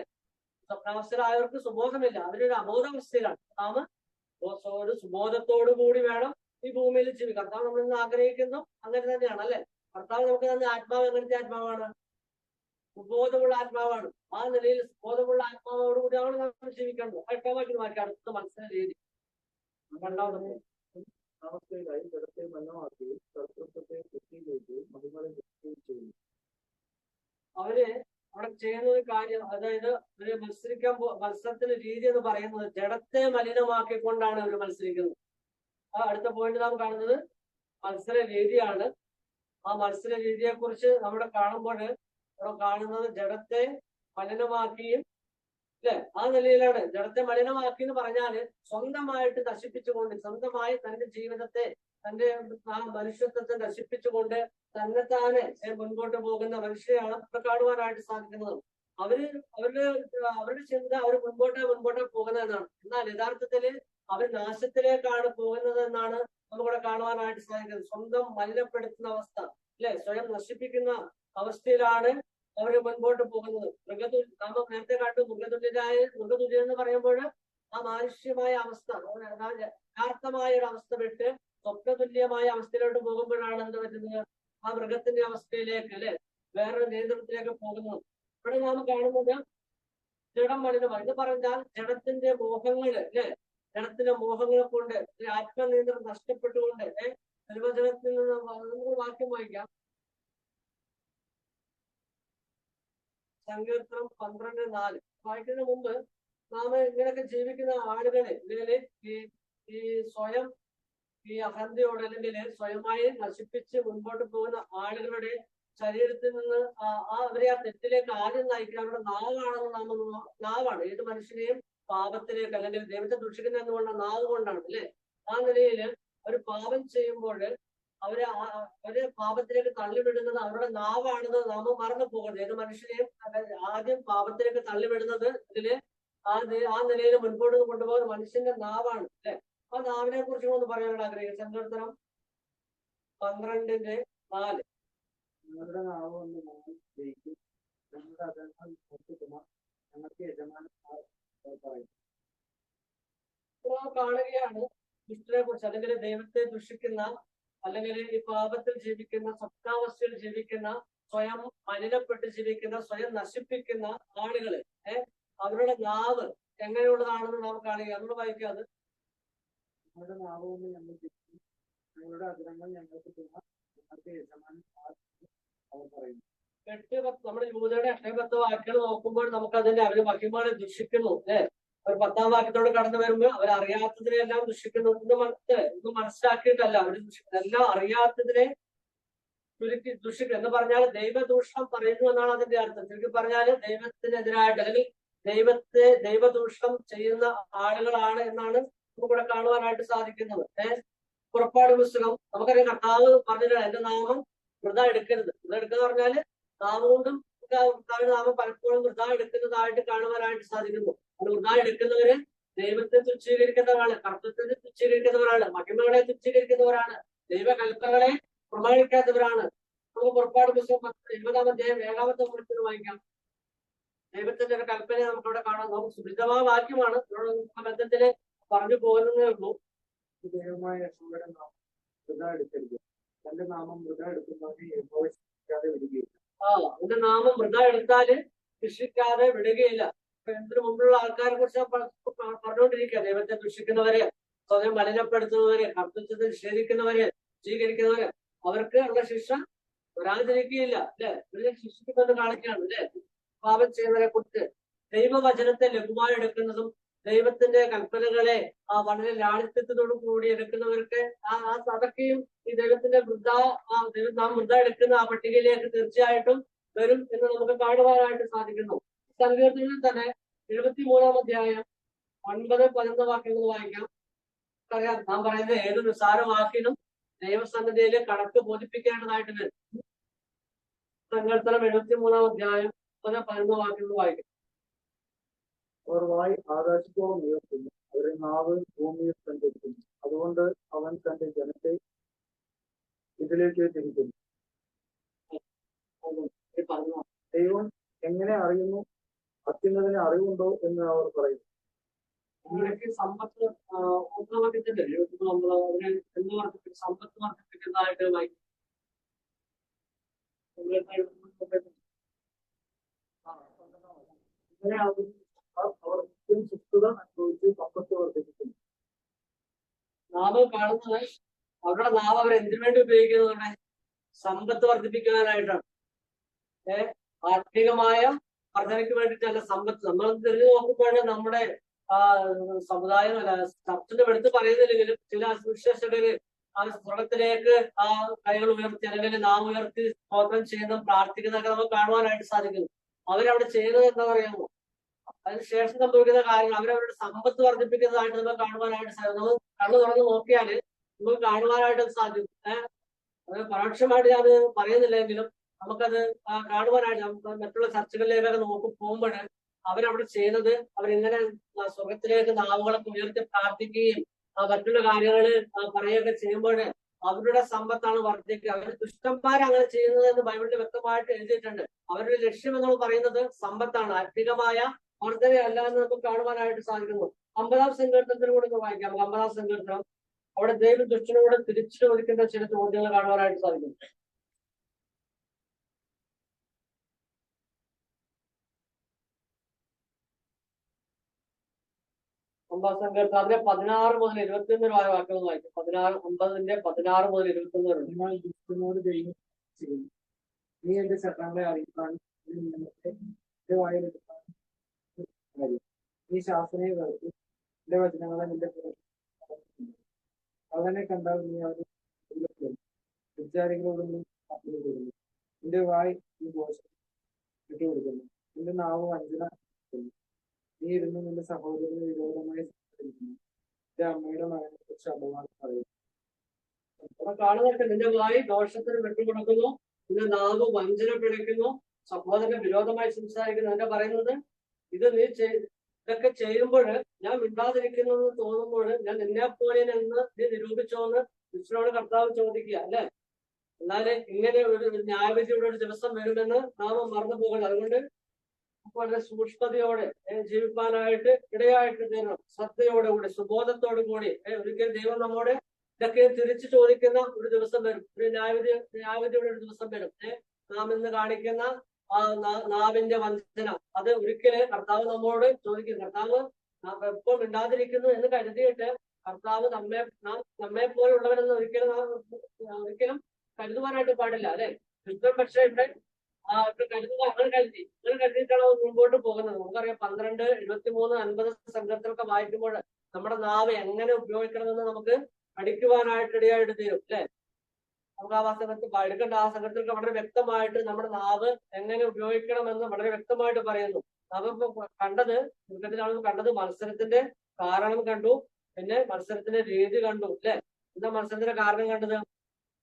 സ്വപ്നാവസ്ഥരായവർക്ക് സുബോധമില്ല, അവരൊരു അബോധാവസ്ഥയിലാണ്. നാം ഒരു സുബോധത്തോടു കൂടി വേണം ഈ ഭൂമിയിൽ ജീവിക്കാൻ. കർത്താവ് നമ്മൾ ഇന്ന് ആഗ്രഹിക്കുന്നു അങ്ങനെ തന്നെയാണ് അല്ലെ. കർത്താവ് നമുക്ക് തന്നെ ആത്മാവ് എങ്ങനത്തെ ആത്മാവാണ്? സുബോധമുള്ള ആത്മാവാണ്. ആ നിലയിൽ സുബോധമുള്ള ആത്മാവോടുകൂടിയാണ് നമ്മൾ ജീവിക്കേണ്ടത്. 8-ാം വാക്യം വായിക്കാം. അടുത്ത മത്സര രീതി രണ്ടാമത്തെ അവസ്ഥയിലായി ജഡത്തെ മലിനമാക്കുകയും കർത്തൃത്വത്തെ ശുദ്ധീകരിക്കുകയും മഹിമകളെ ശുദ്ധീകരിക്കുകയും ചെയ്യുന്നു. അവര് അവിടെ ചെയ്യുന്ന ഒരു കാര്യം, അതായത് ഒരു മത്സരത്തിന്റെ രീതി എന്ന് പറയുന്നത് ജഡത്തെ മലിനമാക്കിക്കൊണ്ടാണ് അവർ മത്സരിക്കുന്നത്. ആ അടുത്ത പോയിന്റ് നാം കാണുന്നത് മത്സര രീതിയാണ്. ആ മത്സര രീതിയെ കുറിച്ച് നമ്മുടെ കാണുമ്പോൾ ഇവിടെ കാണുന്നത് ജഡത്തെ മലിനമാക്കിയും അല്ലെ. ആ നിലയിലാണ് ജഡത്തെ മലിനമാക്കി എന്ന് പറഞ്ഞാല് സ്വന്തമായിട്ട് നശിപ്പിച്ചുകൊണ്ട്, സ്വന്തമായി തന്റെ ജീവിതത്തെ, തന്റെ ആ മനുഷ്യത്വത്തെ നശിപ്പിച്ചുകൊണ്ട് തന്നെത്താനെ മുൻപോട്ട് പോകുന്ന മനുഷ്യരെയാണ് ഇവിടെ കാണുവാനായിട്ട് സാധിക്കുന്നത്. അവരുടെ ചിന്ത അവർ മുൻപോട്ട് പോകുന്നതെന്നാണ്. എന്നാൽ യഥാർത്ഥത്തില് അവർ നാശത്തിലേക്കാണ് പോകുന്നത് എന്നാണ് നമുക്കിവിടെ കാണുവാനായിട്ട് സാധിക്കുന്നത്. സ്വന്തം മലിനപ്പെടുത്തുന്ന അവസ്ഥ അല്ലെ, സ്വയം നശിപ്പിക്കുന്ന അവസ്ഥയിലാണ് അവർ മുൻപോട്ട് പോകുന്നത്. നാം നേരത്തെ കണ്ടു മൃഗതുല്യൻ എന്ന് പറയുമ്പോൾ ആ മാനുഷ്യമായ അവസ്ഥ, യഥാർത്ഥമായ ഒരു അവസ്ഥ വിട്ട് സ്വപ്നതുല്യമായ അവസ്ഥയിലോട്ട് പോകുമ്പോഴാണ് എന്ത് പറ്റുന്നത്? ആ മൃഗത്തിന്റെ അവസ്ഥയിലേക്ക് അല്ലെ, വേറൊരു നിയന്ത്രണത്തിലേക്ക് പോകുന്നത്. ഇവിടെ നാം കാണുന്നത് ജഡം മലിനമാണ് എന്ന് പറഞ്ഞാൽ ജഡത്തിന്റെ മോഹങ്ങള് അല്ലെ, ജഡത്തിന്റെ മോഹങ്ങളെ കൊണ്ട് ആത്മനിയന്ത്രണം നഷ്ടപ്പെട്ടുകൊണ്ട് നിർവചനത്തിൽ നിന്ന് വാക്യം വായിക്കാം. സങ്കീർത്തനം 12:4 വായിക്കുന്നതിന് മുമ്പ് നാം ഇങ്ങനെയൊക്കെ ജീവിക്കുന്ന ആളുകളെ അല്ലെങ്കിൽ ഈ സ്വയം ഈ അഹന്തയോടെ അല്ലെങ്കിൽ സ്വയമായി നശിപ്പിച്ച് മുൻപോട്ട് പോകുന്ന ആളുകളുടെ ശരീരത്തിൽ നിന്ന് അവരെ ആ തെറ്റിലേക്ക് ആദ്യം നയിക്കാൻ അവരുടെ നാവാണെന്ന് നാവാണ് ഏത് മനുഷ്യനെയും പാപത്തിലേക്ക് അല്ലെങ്കിൽ ദൈവത്തെ ദുഷിക്കുന്ന എന്തുകൊണ്ടാണ്? നാവ് കൊണ്ടാണ് അല്ലെ. ആ നിലയിൽ അവർ പാപം ചെയ്യുമ്പോൾ അവര് പാപത്തിലേക്ക് തള്ളിവിടുന്നത് അവരുടെ നാവാണെന്ന് നാം മറന്നു പോകരുത്. ഏത് മനുഷ്യനെയും ആദ്യം പാപത്തിലേക്ക് തള്ളിവിടുന്നത് ഇതില് ആ നിലയിൽ മുൻപോട്ട് കൊണ്ടുപോകുന്ന മനുഷ്യന്റെ നാവാണ് അല്ലെ. ആ നാവിനെ കുറിച്ച് ഒന്ന് പറയാനാണ് ആഗ്രഹിക്കുന്നത്. സങ്കീർത്തനം 12:4 ഞങ്ങളുടെ നാവ് ഒന്ന് ജയിക്കും, ഞങ്ങളുടെ അധരങ്ങൾ ഞങ്ങൾക്ക് യജമാനൻ പറയും. കാണുകയാണ് ദുഷ്ടനെ കുറിച്ച്, അല്ലെങ്കിൽ ദൈവത്തെ ദുഷിക്കുന്ന, അല്ലെങ്കിൽ ഈ പാപത്തിൽ ജീവിക്കുന്ന, സ്വപ്നാവസ്ഥയിൽ ജീവിക്കുന്ന, സ്വയം മലിനപ്പെട്ട് ജീവിക്കുന്ന, സ്വയം നശിപ്പിക്കുന്ന ആളുകള് അവരുടെ നാവ് എങ്ങനെയുള്ളതാണെന്ന് നാം കാണുക. നമ്മൾ വായിക്കാതെ ഞങ്ങളുടെ നാവ് കൊണ്ട് ഞങ്ങൾ ജയിക്കും, ഞങ്ങളുടെ അധരങ്ങൾ ഞങ്ങൾക്ക് ഞങ്ങൾക്ക് യജമാനൻ അവർ പറയും. നമ്മുടെ യൂതയുടെ 8-10 വാക്യങ്ങൾ നോക്കുമ്പോൾ നമുക്ക് അതിന്റെ അവര് മഹിമകളെ ദുഷിക്കുന്നു അവർ 10-ാം വാക്യത്തോട് കടന്നു വരുമ്പോൾ അവരറിയാത്തതിനെല്ലാം ദുഷിക്കുന്നു. ഒന്നും മനസ്സിലാക്കിയിട്ടല്ല അവർ ദുഷിക്കുന്നത്. എല്ലാം അറിയാത്തതിനെ ചുരുക്കി ദുഷിക്കും എന്ന് പറഞ്ഞാൽ ദൈവദൂഷണം പറയുന്നു എന്നാണ് അതിന്റെ അർത്ഥം. ചുരുക്കി പറഞ്ഞാല് ദൈവത്തിനെതിരായിട്ട് അല്ലെങ്കിൽ ദൈവദൂഷണം ചെയ്യുന്ന ആളുകളാണ് എന്നാണ് നമുക്കിവിടെ കാണുവാനായിട്ട് സാധിക്കുന്നത്. പുറപ്പാട് പുസ്തകം നമുക്കറിയാം, കർത്താവ് പറഞ്ഞിട്ടാണ് എന്റെ നാമം വൃഥ എടുക്കരുത്. വൃഥ എടുക്കുക പറഞ്ഞാല് നാമകൊണ്ടും കർത്താവിന്റെ നാമം പലപ്പോഴും വൃഥ എടുക്കുന്നതായിട്ട് കാണുവാനായിട്ട് സാധിക്കുന്നു. അത് വൃഥ എടുക്കുന്നവര് ദൈവത്തെ തുച്ഛീകരിക്കുന്നവരാണ്, കർത്തൃത്വത്തെ തുച്ഛീകരിക്കുന്നവരാണ്, മഹിമകളെ തുച്ഛീകരിക്കുന്നവരാണ്, ദൈവകൽപ്പനകളെ പ്രമാണിക്കാത്തവരാണ്. നമുക്ക് പുറപ്പാട് പുസ്തകം 20-ാം അധ്യായം 7-ാമത്തെ വാക്യത്തിൽ വായിക്കാം. ദൈവത്തിന്റെ ഒരു കൽപ്പന നമുക്കവിടെ കാണാം. നമുക്ക് സുഭിതമായ വാക്യമാണ്, ബന്ധത്തില് പറഞ്ഞു പോകുന്നതേ ഉള്ളൂ. ദൈവമായ യഹോവയുടെ നാമം വൃഥ എടുക്കരുത്, തന്റെ നാമം വൃഥ എടുക്കുന്നവനെ യഹോവ ശിക്ഷിക്കാതെ വിടുകയില്ല. എന്റെ നാമം വൃഥ എടുത്താല് ശിക്ഷിക്കാതെ വിടുകയില്ല. ഇതിനു മുമ്പുള്ള ആൾക്കാരെ കുറിച്ച് പറഞ്ഞുകൊണ്ടിരിക്കുക. ദൈവത്തെ ദുഷിക്കുന്നവരെ, സ്വയം മലിനപ്പെടുത്തുന്നവരെ, കർത്തൃത്വത്തെ നിഷേധിക്കുന്നവരെ, സ്വീകരിക്കുന്നവരെ അവർക്ക് ഉള്ള ശിക്ഷ വരാതിരിക്കുകയില്ല അല്ലെ. ഇവരെ ശിക്ഷിക്കുമെന്ന് കാണിക്കുകയാണ് അല്ലെ. പാപം ചെയ്യുന്നവരെ കുറിച്ച് ദൈവവചനത്തെ ലഘുവായി എടുക്കുന്നതും ദൈവത്തിന്റെ കൽപ്പനകളെ വളരെ ലാളിത്യത്തോടു കൂടി എടുക്കുന്നവർക്ക് അതൊക്കെയും ഈ ദൈവത്തിന്റെ നാം വൃഥ എടുക്കുന്ന ആ പട്ടികയിലേക്ക് തീർച്ചയായിട്ടും വരും എന്ന് നമുക്ക് കാണുവാനായിട്ട് സാധിക്കുന്നു. സങ്കീർത്തനത്തിൽ തന്നെ 73-ാം അധ്യായം 9-11 വാക്യങ്ങൾ വായിക്കാം. അറിയാം, നാം പറയുന്നത് ഏത് നിസ്സാര വാക്കിനും ദൈവസന്നിധിയില് കണക്ക് ബോധിപ്പിക്കേണ്ടതായിട്ട് വരും. സങ്കീർത്തനം 73-ാം അധ്യായം 9-11 വാക്യങ്ങൾ വായിക്കാം. അവർ വായി ആകാശത്തോളം ഉയർത്തുന്നു, ഒരു നാവ് ഭൂമിയിൽ സഞ്ചരിക്കുന്നു. അതുകൊണ്ട് അവൻ തന്റെ ജനത്തെ ഇതിലേക്ക് തിരിക്കുന്നു. ദൈവം എങ്ങനെ അറിയുന്നു? അത്യുന്നതിന് അറിവുണ്ടോ എന്ന് അവർ പറയുന്നു. സമ്പത്ത് വർദ്ധിച്ചിട്ടുണ്ട്. സമ്പത്ത് വർദ്ധിപ്പിക്കുന്നതായിട്ട് അവർ സുസ്ഥത അനുഭവിച്ച് സമ്പത്ത് വർദ്ധിപ്പിക്കുന്നു. നാവ് കാണുന്നത് അവരുടെ നാവ് അവർ എന്തിനു വേണ്ടി ഉപയോഗിക്കുന്നതാണ്? സമ്പത്ത് വർദ്ധിപ്പിക്കാനായിട്ടാണ്. ആത്മീകമായ വർധനയ്ക്ക് വേണ്ടിയിട്ടല്ല സമ്പത്ത്. നമ്മൾ തിരിഞ്ഞു നോക്കുമ്പോൾ നമ്മുടെ സമുദായം ചർച്ചിന്റെ എടുത്ത് പറയുന്നില്ലെങ്കിലും ചില സുവിശേഷകര് ആ സ്വർഗത്തിലേക്ക് ആ കൈകൾ ഉയർത്തി അല്ലെങ്കിൽ നാം ഉയർത്തി സ്തോത്രം ചെയ്യുന്ന പ്രാർത്ഥിക്കുന്നതൊക്കെ നമുക്ക് കാണുവാനായിട്ട് സാധിക്കുന്നു. അവരവിടെ ചെയ്യുന്നത് എന്താ പറയാമോ? അതിനുശേഷം സംഭവിക്കുന്ന കാര്യങ്ങൾ അവരവരുടെ സമ്പത്ത് വർദ്ധിപ്പിക്കുന്നതായിട്ട് നമുക്ക് കാണുവാനായിട്ട് സാധിക്കും. നമ്മൾ കണ്ണു തുറന്ന് നോക്കിയാൽ നമുക്ക് കാണുവാനായിട്ട് സാധിക്കും. അത് പരോക്ഷമായിട്ട് ഞാൻ പറയുന്നില്ലെങ്കിലും നമുക്കത് കാണുവാനായിട്ട് മറ്റുള്ള ചർച്ചകളിലേക്കൊക്കെ പോകുമ്പോൾ അവരവിടെ ചെയ്യുന്നത് അവരിങ്ങനെ സ്വർഗത്തിലേക്ക് നാവുകളൊക്കെ ഉയർത്തി പ്രാർത്ഥിക്കുകയും മറ്റുള്ള കാര്യങ്ങൾ പറയുകയൊക്കെ ചെയ്യുമ്പോൾ അവരുടെ സമ്പത്താണ് വർദ്ധിക്കുക. അവർ ദുഷ്ടന്മാരങ്ങനെ ചെയ്യുന്നത് എന്ന് ബൈബിളിൽ വ്യക്തമായിട്ട് എഴുതിയിട്ടുണ്ട്. അവരുടെ ലക്ഷ്യം എന്ന് പറയുന്നത് സമ്പത്താണ്, ആത്മികമായ വർധനയല്ല എന്ന് നമുക്ക് കാണുവാനായിട്ട് സാധിക്കുന്നു. 50-ാം സങ്കീർത്തനത്തിന് കൂടെ വായിക്കാം. 50-ാം സങ്കീർത്തനം അവിടെ ദൈവം ദുഷ്ടനോട് തിരിച്ചു ചോദിക്കുന്ന ചില ചോദ്യങ്ങൾ കാണുവാനായിട്ട് സാധിക്കുന്നു. 50-ാം സങ്കീർത്തനം അതിന്റെ 16 മുതൽ 21 വരെ വാക്യങ്ങൾ വായിക്കും. 50-ന്റെ 16 മുതൽ 21 വരെ. നിങ്ങൾ ദുഷ്ടനോട് ദൈവം ചെയ്യുന്നു. നീ എന്റെ ചട്ടങ്ങളെ അറിയിക്കാനും എന്റെ വായിലെടുക്കാനും നീ ശാസനയെ വെറുത്തു എന്റെ വചനങ്ങളെ നിന്റെ അവനെ കണ്ടാൽ നീ അവന് വിചാരികളോട് നീ കൊടുക്കുന്നു. നിന്റെ വായി നീ ദോഷം വിട്ടുകൊടുക്കുന്നു. നിന്റെ നാവ് വഞ്ചന. നീ ഇരുന്ന് നിന്റെ സഹോദരന് വിരോധമായി സംസാരിക്കുന്നു. നിന്റെ അമ്മയുടെ മകനെ കുറിച്ച് അപമാനം പറയുന്നു. അപ്പൊ കാണുന്നതൊക്കെ നിന്റെ വായി ദോഷത്തിന് വിട്ടുകൊടുക്കുന്നു, നിന്റെ നാവ് വഞ്ചന പിഴയ്ക്കുന്നു, സഹോദരന് വിരോധമായി സംസാരിക്കുന്നു. എന്താ പറയുന്നത്? ഇത് നീ ഇതൊക്കെ ചെയ്യുമ്പോൾ ഞാൻ മിണ്ടാതിരിക്കുന്നെന്ന് തോന്നുമ്പോൾ ഞാൻ നിന്നെ പോലെ എന്ന് നീ നിരൂപിച്ചോന്ന് കൃഷ്ണനോട് കർത്താവ് ചോദിക്കുക അല്ലെ. എന്നാല് ഇങ്ങനെ ഒരു ന്യായവിധിയുടെ ഒരു ദിവസം വരുമെന്ന് നാം മറന്നു പോകരുത്. അതുകൊണ്ട് വളരെ സൂക്ഷ്മതയോടെ ജീവിക്കാനായിട്ട് ഇടയായിട്ട് തീരണം. ശ്രദ്ധയോടുകൂടി സുബോധത്തോടു കൂടി ഒരിക്കലും ദൈവം നമ്മോട് ഇതൊക്കെ തിരിച്ചു ചോദിക്കുന്ന ഒരു ദിവസം വരും. ഒരു ന്യായവിധിയുടെ ഒരു ദിവസം വരും. നാം ഇന്ന് കാണിക്കുന്ന ആ നാവിന്റെ വഞ്ചന അത് ഒരിക്കല് കർത്താവ് നമ്മോട് ചോദിക്കും. കർത്താവ് എപ്പോൾ മിണ്ടാതിരിക്കുന്നു എന്ന് കരുതിയിട്ട് കർത്താവ് നമ്മെ പോലുള്ളവരെന്ന് ഒരിക്കലും കരുതുവാനായിട്ട് പാടില്ല അല്ലെ. കൃഷ്ണൻ പക്ഷേ ഇവിടെ കരുതുക അങ്ങനെ കരുതിയിട്ടാണ് മുമ്പോട്ട് പോകുന്നത്. നമുക്കറിയാം 12, 73, 50 സങ്കീർത്തനമൊക്കെ വായിക്കുമ്പോൾ നമ്മുടെ നാവ് എങ്ങനെ ഉപയോഗിക്കണമെന്ന് നമുക്ക് പഠിക്കുവാനായിട്ട് ഇടയായിട്ട് തീരും അല്ലെ. നമുക്ക് ആ വാസ്തവത്തിൽ എടുക്കേണ്ട ആ സംഘത്തിലൊക്കെ വളരെ വ്യക്തമായിട്ട് നമ്മുടെ നാവ് എങ്ങനെ ഉപയോഗിക്കണമെന്ന് വളരെ വ്യക്തമായിട്ട് പറയുന്നു. നാവിപ്പോ കണ്ടത് ചുരുക്കത്തിലാണ് കണ്ടത് മത്സരത്തിന്റെ കാരണം കണ്ടു, പിന്നെ മത്സരത്തിന്റെ രീതി കണ്ടു അല്ലെ. എന്താ മത്സരത്തിന്റെ കാരണം കണ്ടത്?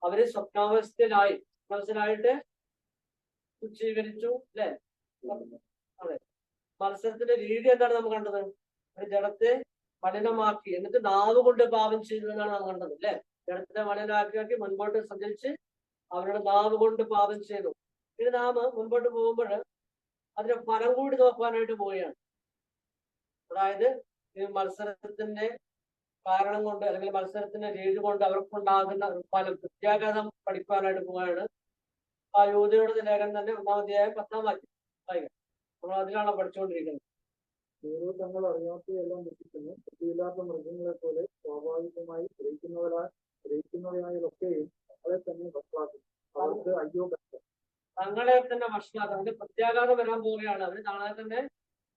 അവര് സ്വപ്നാവസ്ഥയിലായിട്ട് തുച്ഛീകരിച്ചു അല്ലെ. അതെ, മത്സരത്തിന്റെ രീതി എന്താണ് നമ്മൾ കണ്ടത്? ഒരു ജഡത്തെ മലിനമാക്കി എന്നിട്ട് നാവ് കൊണ്ട് പാപം ചെയ്തു എന്നാണ് നാം കണ്ടത് അല്ലെ. ജഡത്തെ മലിനാക്കി മുൻപോട്ട് സഞ്ചരിച്ച് അവരുടെ നാവ് കൊണ്ട് പാപം ചെയ്തു. ഇനി നാം മുൻപോട്ട് പോകുമ്പോൾ അതിന്റെ ഫലം കൂടി നോക്കുവാനായിട്ട് പോവുകയാണ്. അതായത് ഈ മത്സരത്തിന്റെ കാരണം കൊണ്ട് അല്ലെങ്കിൽ മത്സരത്തിന്റെ രീതി കൊണ്ട് അവർക്കുണ്ടാകുന്ന ഫലം പ്രത്യാഘാതം പഠിക്കുവാനായിട്ട് പോവുകയാണ്. ആ യൂദയുടെ ലേഖനം തന്നെ 1-ാം അധ്യായം 10-ാം വാക്യം വായിക്കാം. നമ്മൾ അതിലാണ് പഠിച്ചുകൊണ്ടിരിക്കുന്നത്. ഓരോ തങ്ങൾ അറിയാത്തതെല്ലാം ദുഷിക്കുന്നു. ബുദ്ധിയില്ലാത്ത മൃഗങ്ങളെ പോലെ സ്വാഭാവികമായി ഗ്രഹിക്കുന്നവരായൊക്കെയും തങ്ങളെ തന്നെ വഷളാക്കുന്നു. അവർക്ക് അയ്യോ കഷ്ടം. തങ്ങളെ തന്നെ വഷളാക്കുക, അതിന്റെ പ്രത്യാഘാതം വരാൻ പോവുകയാണ്. അവര് തങ്ങളെ തന്നെ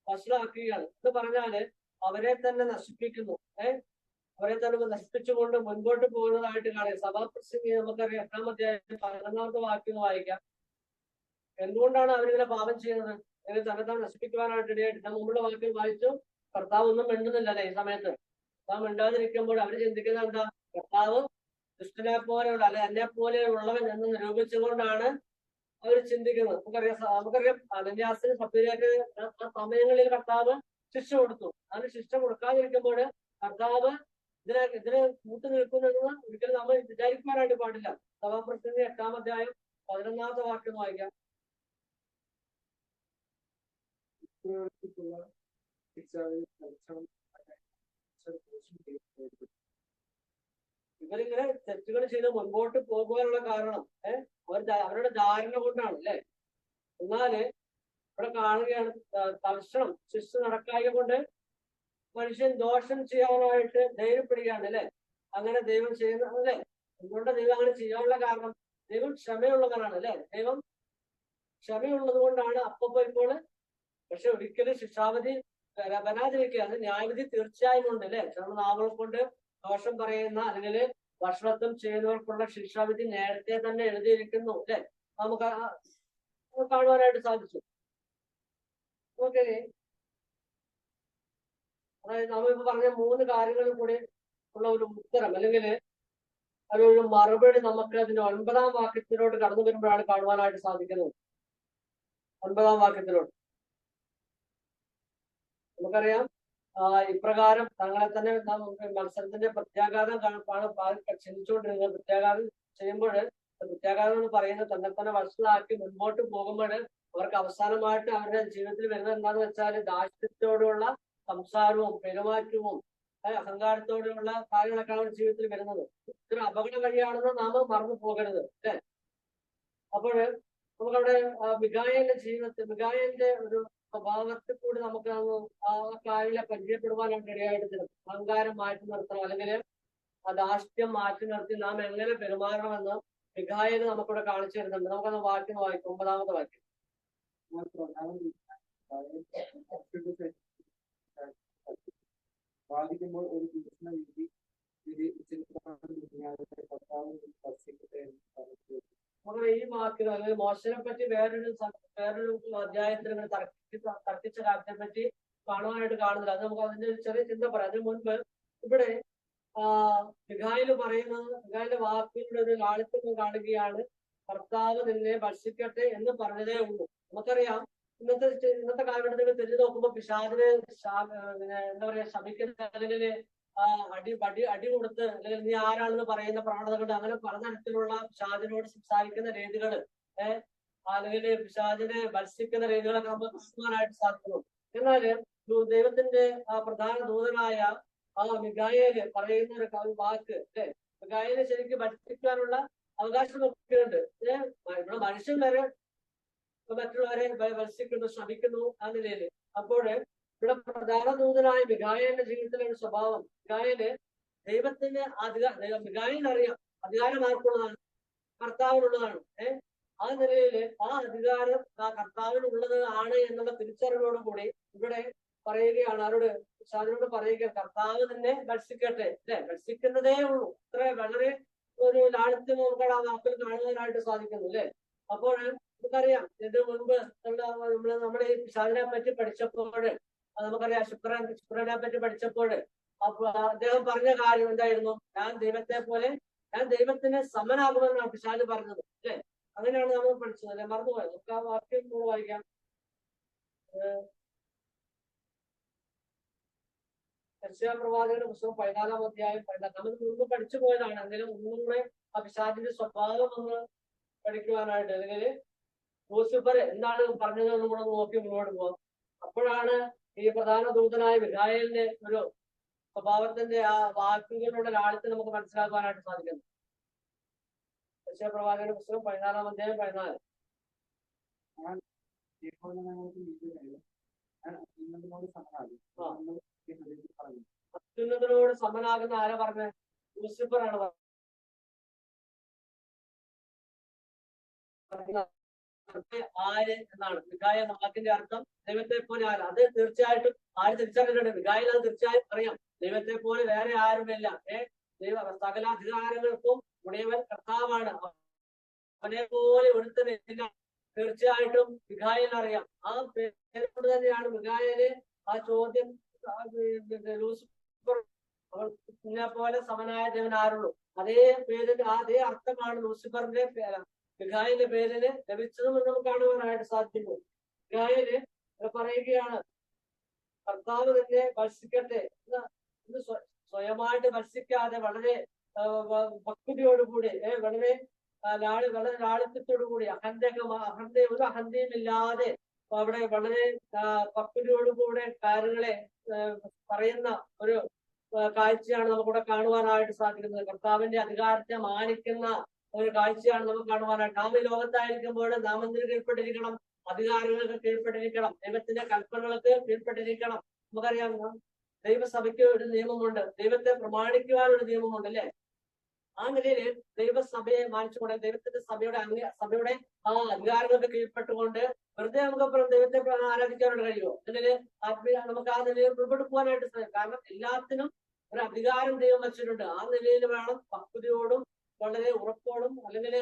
വഷളാക്കുകയാണ് എന്ന് പറഞ്ഞാല് അവരെ തന്നെ നശിപ്പിക്കുന്നു. അവരെ തന്നെ നശിപ്പിച്ചുകൊണ്ട് മുൻപോട്ട് പോകുന്നതായിട്ട് കാണാം. സഭാപ്രസംഗി നമുക്കറിയാം 8-ാം അധ്യായം 11-ാമത്തെ വാക്യം വായിക്കാം. എന്തുകൊണ്ടാണ് അവരിങ്ങനെ പാപം ചെയ്യുന്നത്? അല്ലെങ്കിൽ തന്നെ നശിപ്പിക്കുവാനായിട്ട് ഇടയായിട്ട് നാം മുമ്പുള്ള വാക്യം വായിച്ചു. കർത്താവ് ഒന്നും മിണ്ടുന്നില്ലല്ലേ ഈ സമയത്ത്. കർത്താവ് മിണ്ടാതിരിക്കുമ്പോൾ അവര് ചിന്തിക്കുന്നത് എന്താ? കർത്താവ് ദുഷ്ടനെ പോലെയുള്ള അല്ലെ എന്നെ പോലെ ഉള്ളവൻ എന്ന് നിരൂപിച്ചുകൊണ്ടാണ് അവർ ചിന്തിക്കുന്നത്. നമുക്കറിയാം അനന്യാസിന് സഭയിലേക്ക് ആ സമയങ്ങളിൽ കർത്താവ് ശിക്ഷ കൊടുത്തു. അതിന് ശിക്ഷ കൊടുക്കാതിരിക്കുമ്പോൾ കർത്താവ് ഇതിന് കൂട്ടു നിൽക്കുന്നെന്ന് ഒരിക്കലും നമ്മൾ വിചാരിക്കുവാനായിട്ട് പാടില്ല. സഭാപ്രസംഗി 8-ാം അധ്യായം 11-ാമത്തെ വാക്യം വായിക്കാം. ഇവരിങ്ങനെ തെറ്റുകൾ ചെയ്ത് മുൻപോട്ട് പോകുവാനുള്ള കാരണം അവരുടെ ധാരണ കൊണ്ടാണ് അല്ലെ. എന്നാല് ഇവിടെ കാണുകയാണ് തൽക്ഷണം ശിക്ഷ നടക്കായ കൊണ്ട് മനുഷ്യൻ ദോഷം ചെയ്യാനായിട്ട് ധൈര്യപ്പെടുകയാണ് അല്ലെ. അങ്ങനെ ദൈവം ചെയ്യുന്ന അല്ലെ. എന്തുകൊണ്ട് ദൈവം അങ്ങനെ ചെയ്യാനുള്ള കാരണം? ദൈവം ക്ഷമയുള്ളവരാണ് അല്ലെ. ദൈവം ക്ഷമയുള്ളത് കൊണ്ടാണ് അപ്പൊ ഇപ്പോൾ. പക്ഷെ ഒരിക്കലും ശിക്ഷാവിധി വരാതിരിക്കുക. അത് ന്യായവിധി തീർച്ചയായും ഉണ്ട് അല്ലെ. നാവുകൾ കൊണ്ട് ദോഷം പറയുന്ന അല്ലെങ്കിൽ ഭക്ഷണത്വം ചെയ്യുന്നവർക്കുള്ള ശിക്ഷാവിധി നേരത്തെ തന്നെ എഴുതിയിരിക്കുന്നു അല്ലെ. നമുക്ക് കാണുവാനായിട്ട് സാധിച്ചു. ഓക്കെ, അതായത് നമ്മളിപ്പോ പറഞ്ഞ 3 കാര്യങ്ങളിൽ കൂടി ഉള്ള ഒരു ഉത്തരം അല്ലെങ്കിൽ അതൊരു മറുപടി നമുക്ക് അതിന്റെ 9-ാം വാക്യത്തിലോട്ട് കടന്നു വരുമ്പോഴാണ് കാണുവാനായിട്ട് സാധിക്കുന്നത്. 9-ാം വാക്യത്തിലോട്ട് നമുക്കറിയാം, ഇപ്രകാരം തങ്ങളെ തന്നെ മത്സരത്തിന്റെ പ്രത്യാഘാതം ചിന്തിച്ചുകൊണ്ടിരുന്നത്. പ്രത്യാഘാതം ചെയ്യുമ്പോൾ പ്രത്യാഘാതം എന്ന് പറയുന്നത് തന്നെ തന്നെ വഷളാക്കി മുൻപോട്ട് പോകുമ്പോൾ അവർക്ക് അവസാനമായിട്ട് അവരുടെ ജീവിതത്തിൽ വരുന്നത് എന്താണെന്ന് വെച്ചാൽ ദാഷ്ട്യത്തോടുള്ള സംസാരവും പെരുമാറ്റവും അഹങ്കാരത്തോടെയുള്ള കാര്യങ്ങളൊക്കെ അവരുടെ ജീവിതത്തിൽ വരുന്നത്. ഇതൊരു അപകട വഴിയാണെന്ന് നാം മറന്നു പോകരുത് അല്ലെ. അപ്പോൾ നമുക്കവിടെ മിഖായേലിന്റെ ജീവിതത്തിൽ മിഖായേലിന്റെ ഒരു സ്വഭാവത്തിൽ കൂടി നമുക്ക് ആ കാര്യങ്ങളെ പരിചയപ്പെടുവാനായിട്ട് ഇടയായിട്ട് തരും. അഹങ്കാരം മാറ്റി നിർത്തണം അല്ലെങ്കിൽ ആ ദാഷ്ട്യം മാറ്റി നിർത്തി നാം എങ്ങനെ പെരുമാറണമെന്ന് മിഖായേൽ നമുക്കിവിടെ കാണിച്ചു തരുന്നുണ്ട്. നമുക്കത് വാക്യം വായിക്കും. 9-ാമത്തെ വാക്യം. ബാധിക്കുമ്പോൾ ഒരു തീക്ഷ്ണ വിധി ഈ വാക്കിൽ അല്ലെങ്കിൽ മോശനെ പറ്റി വേറൊരു അധ്യായത്തിൽ തർക്കിച്ച കാര്യത്തെ പറ്റി കാണുവാനായിട്ട് കാണുന്നില്ല. അത് നമുക്ക് അതിന്റെ ഒരു ചെറിയ ചിന്ത പറയാം. അതിന് മുൻപ് ഇവിടെ മിഖായേൽ പറയുന്നത്, മിഖായേലിന്റെ വാക്കുകളുടെ ഒരു ലാളിത്യം കാണുകയാണ്. കർത്താവ് നിന്നെ ഭക്ഷിക്കട്ടെ എന്ന് പറഞ്ഞതേ ഉള്ളൂ. നമുക്കറിയാം ഇന്നത്തെ കാലഘട്ടത്തിൽ തിരിഞ്ഞു നോക്കുമ്പോൾ പിശാചിനെ എന്താ പറയാ ശപിക്കുന്ന അല്ലെങ്കിൽ അടി കൊടുത്ത് അല്ലെങ്കിൽ നീ ആരാണെന്ന് പറയുന്ന പ്രവണതകൾ അങ്ങനെ പലതരത്തിലുള്ള പിശാചിനോട് സംസാരിക്കുന്ന രീതികൾ അല്ലെങ്കിൽ പിശാചിനെ ഭത്സിക്കുന്ന രീതികളൊക്കെ നമുക്ക് കാണുവാനായിട്ട് സാധിക്കുന്നു. എന്നാല് ദൈവത്തിന്റെ പ്രധാന ദൂതനായ മിഖായേല് പറയുന്ന ഒരു വാക്ക് അല്ലെ, മിഖായേല് ശരിക്കും ഭക്ഷിക്കാനുള്ള അവകാശമൊക്കെ ഉണ്ട്. ഇവിടെ മനുഷ്യൻ വരെ മറ്റുള്ളവരെ ഭത്സിക്കുന്നു, ശ്രമിക്കുന്നു ആ നിലയിൽ. അപ്പോൾ ഇവിടെ പ്രധാന ദൂതനായ മിഖായേലിന്റെ ജീവിതത്തിലെ ഒരു സ്വഭാവം, മിഖായേല് ദൈവത്തിന്റെ മിഖായേലിന് അറിയാം അധികാരം ആർക്കുള്ളതാണ്? കർത്താവിനുള്ളതാണ്. ആ നിലയില് ആ അധികാരം ആ കർത്താവിനുള്ളത് ആണ് എന്നുള്ള തിരിച്ചറിവോടുകൂടി ഇവിടെ പറയുകയാണ്. ആരോട്? പിശാചിനോട് പറയുക, കർത്താവ് തന്നെ ഭക്ഷിക്കട്ടെ അല്ലെ. ഭക്ഷിക്കുന്നതേ ഉള്ളൂ. ഇത്ര വളരെ ഒരു ലാളിത്യം നമുക്ക് ആ വാക്കിൽ കാണുവാനായിട്ട് സാധിക്കുന്നു അല്ലെ. അപ്പോൾ നമുക്കറിയാം ഇതിനു മുൻപ് നമ്മുടെ ഈ പിശാചിനെ പറ്റി പഠിച്ചപ്പോൾ നമുക്കറിയാം ശുക്രനെ പറ്റി പഠിച്ചപ്പോൾ അദ്ദേഹം പറഞ്ഞ കാര്യം എന്തായിരുന്നു? ഞാൻ ദൈവത്തിന് സമനാകുമെന്നാണ് പിശാച് പറഞ്ഞത് അല്ലെ. അങ്ങനെയാണ് നമ്മൾ പഠിച്ചത് അല്ലെ. മറന്നുപോയത്. നമുക്ക് ആ വാക്യം കൂടെ വായിക്കാം. യശയ്യാപ്രവാചകന്റെ പുസ്തകം 14-ാം അധ്യായം 14. നമ്മൾ മുൻപ് പഠിച്ചു പോയതാണ്. എങ്കിലും ഒന്നും കൂടെ ആ പിശാചിന്റെ സ്വഭാവം ഒന്ന് പഠിക്കുവാനായിട്ട് അല്ലെങ്കിൽ ലൂസിഫർ എന്താണ് പറഞ്ഞതെന്ന് കൂടെ നോക്കി മുന്നോട്ട് പോകാം. അപ്പോഴാണ് ഈ പ്രധാന ദൂതനായ മിഖായേലിന്റെ ഒരു സ്വഭാവത്തിന്റെ ആ വാക്കുകളുടെ ലാളിത്യം നമുക്ക് മനസ്സിലാക്കുവാനായിട്ട് സാധിക്കുന്നു. യശയ്യാപ്രവാചകന്റെ പുസ്തകം 14-ാം അധ്യായം 14. അത്യുന്നതനോട് സമനാകുന്ന ആരാ പറഞ്ഞ? ലൂസിഫർ ആണ് ആര് എന്നാണ്. മിഖായേൽ വാക്കിന്റെ അർത്ഥം ദൈവത്തെ പോലെ ആര്. അത് തീർച്ചയായിട്ടും ആര് തിരിച്ചറിഞ്ഞിട്ടുണ്ട്? മിഖായേൽ അത് തീർച്ചയായും അറിയാം. ദൈവത്തെ പോലെ വേറെ ആരുമില്ല. സകല അധികാരങ്ങൾക്കും ഉടയവൻ കർത്താവാണ്. അവനെ പോലെ ഒരുത്തനില്ല. തീർച്ചയായിട്ടും മിഖായേൽ അറിയാം. ആ പേരോട് തന്നെയാണ് മിഖായേല് ആ ചോദ്യം ലൂസിഫർ പോലെ സമനായ ദേവൻ ആരുള്ളൂ. അതേ പേരിൽ അതേ അർത്ഥമാണ് ലൂസിഫറിന്റെ മിഖായേലിന്റെ പേരിന് ലഭിച്ചതും എന്ന് നമുക്ക് കാണുവാനായിട്ട് സാധിക്കുന്നു. മിഖായേല് പറയുകയാണ് കർത്താവ് തന്നെ ഭക്ഷിക്കട്ടെ എന്ന് സ്വയമായിട്ട് ഭർഷിക്കാതെ വളരെ ഭക്തിയോടുകൂടി വളരെ വളരെ ലാളിത്യത്തോടുകൂടി ഒരു അഹന്തയും ഇല്ലാതെ അവിടെ വളരെ ഭക്തിയോടുകൂടെ കാര്യങ്ങളെ പറയുന്ന ഒരു കാഴ്ചയാണ് നമുക്കിവിടെ കാണുവാനായിട്ട് സാധിക്കുന്നത്. കർത്താവിന്റെ അധികാരത്തെ മാനിക്കുന്ന ഒരു കാഴ്ചയാണ് നമുക്ക് കാണുവാനായിട്ട്. നാം ഈ ലോകത്തായിരിക്കുമ്പോൾ നാം എന്തിനു കീഴ്പ്പെട്ടിരിക്കണം? അധികാരങ്ങൾക്ക് കീഴ്പ്പെട്ടിരിക്കണം, ദൈവത്തിന്റെ കൽപ്പനകൾക്ക് കീഴ്പ്പെട്ടിരിക്കണം. നമുക്കറിയാം ദൈവസഭയ്ക്ക് ഒരു നിയമമുണ്ട്, ദൈവത്തെ പ്രമാണിക്കുവാൻ ഒരു നിയമമുണ്ട് അല്ലെ. ആ നിലയിൽ ദൈവസഭയെ മാനിച്ചുകൊണ്ട് ദൈവത്തിന്റെ സഭയുടെ ആ അധികാരങ്ങൾക്ക് കീഴ്പ്പെട്ടുകൊണ്ട് വെറുതെ നമുക്കപ്പുറം ദൈവത്തെ ആരാധിക്കാനായിട്ട് കഴിയുമോ? അല്ലെങ്കിൽ നമുക്ക് ആ നിലയിൽ മുൻപോട്ട് പോകാനായിട്ട് സാധിക്കും. കാരണം എല്ലാത്തിനും ഒരു അധികാരം ദൈവം വെച്ചിട്ടുണ്ട്. ആ നിലയിൽ വേണം ഭക്തിയോടും വളരെ ഉറപ്പോടും അല്ലെങ്കിൽ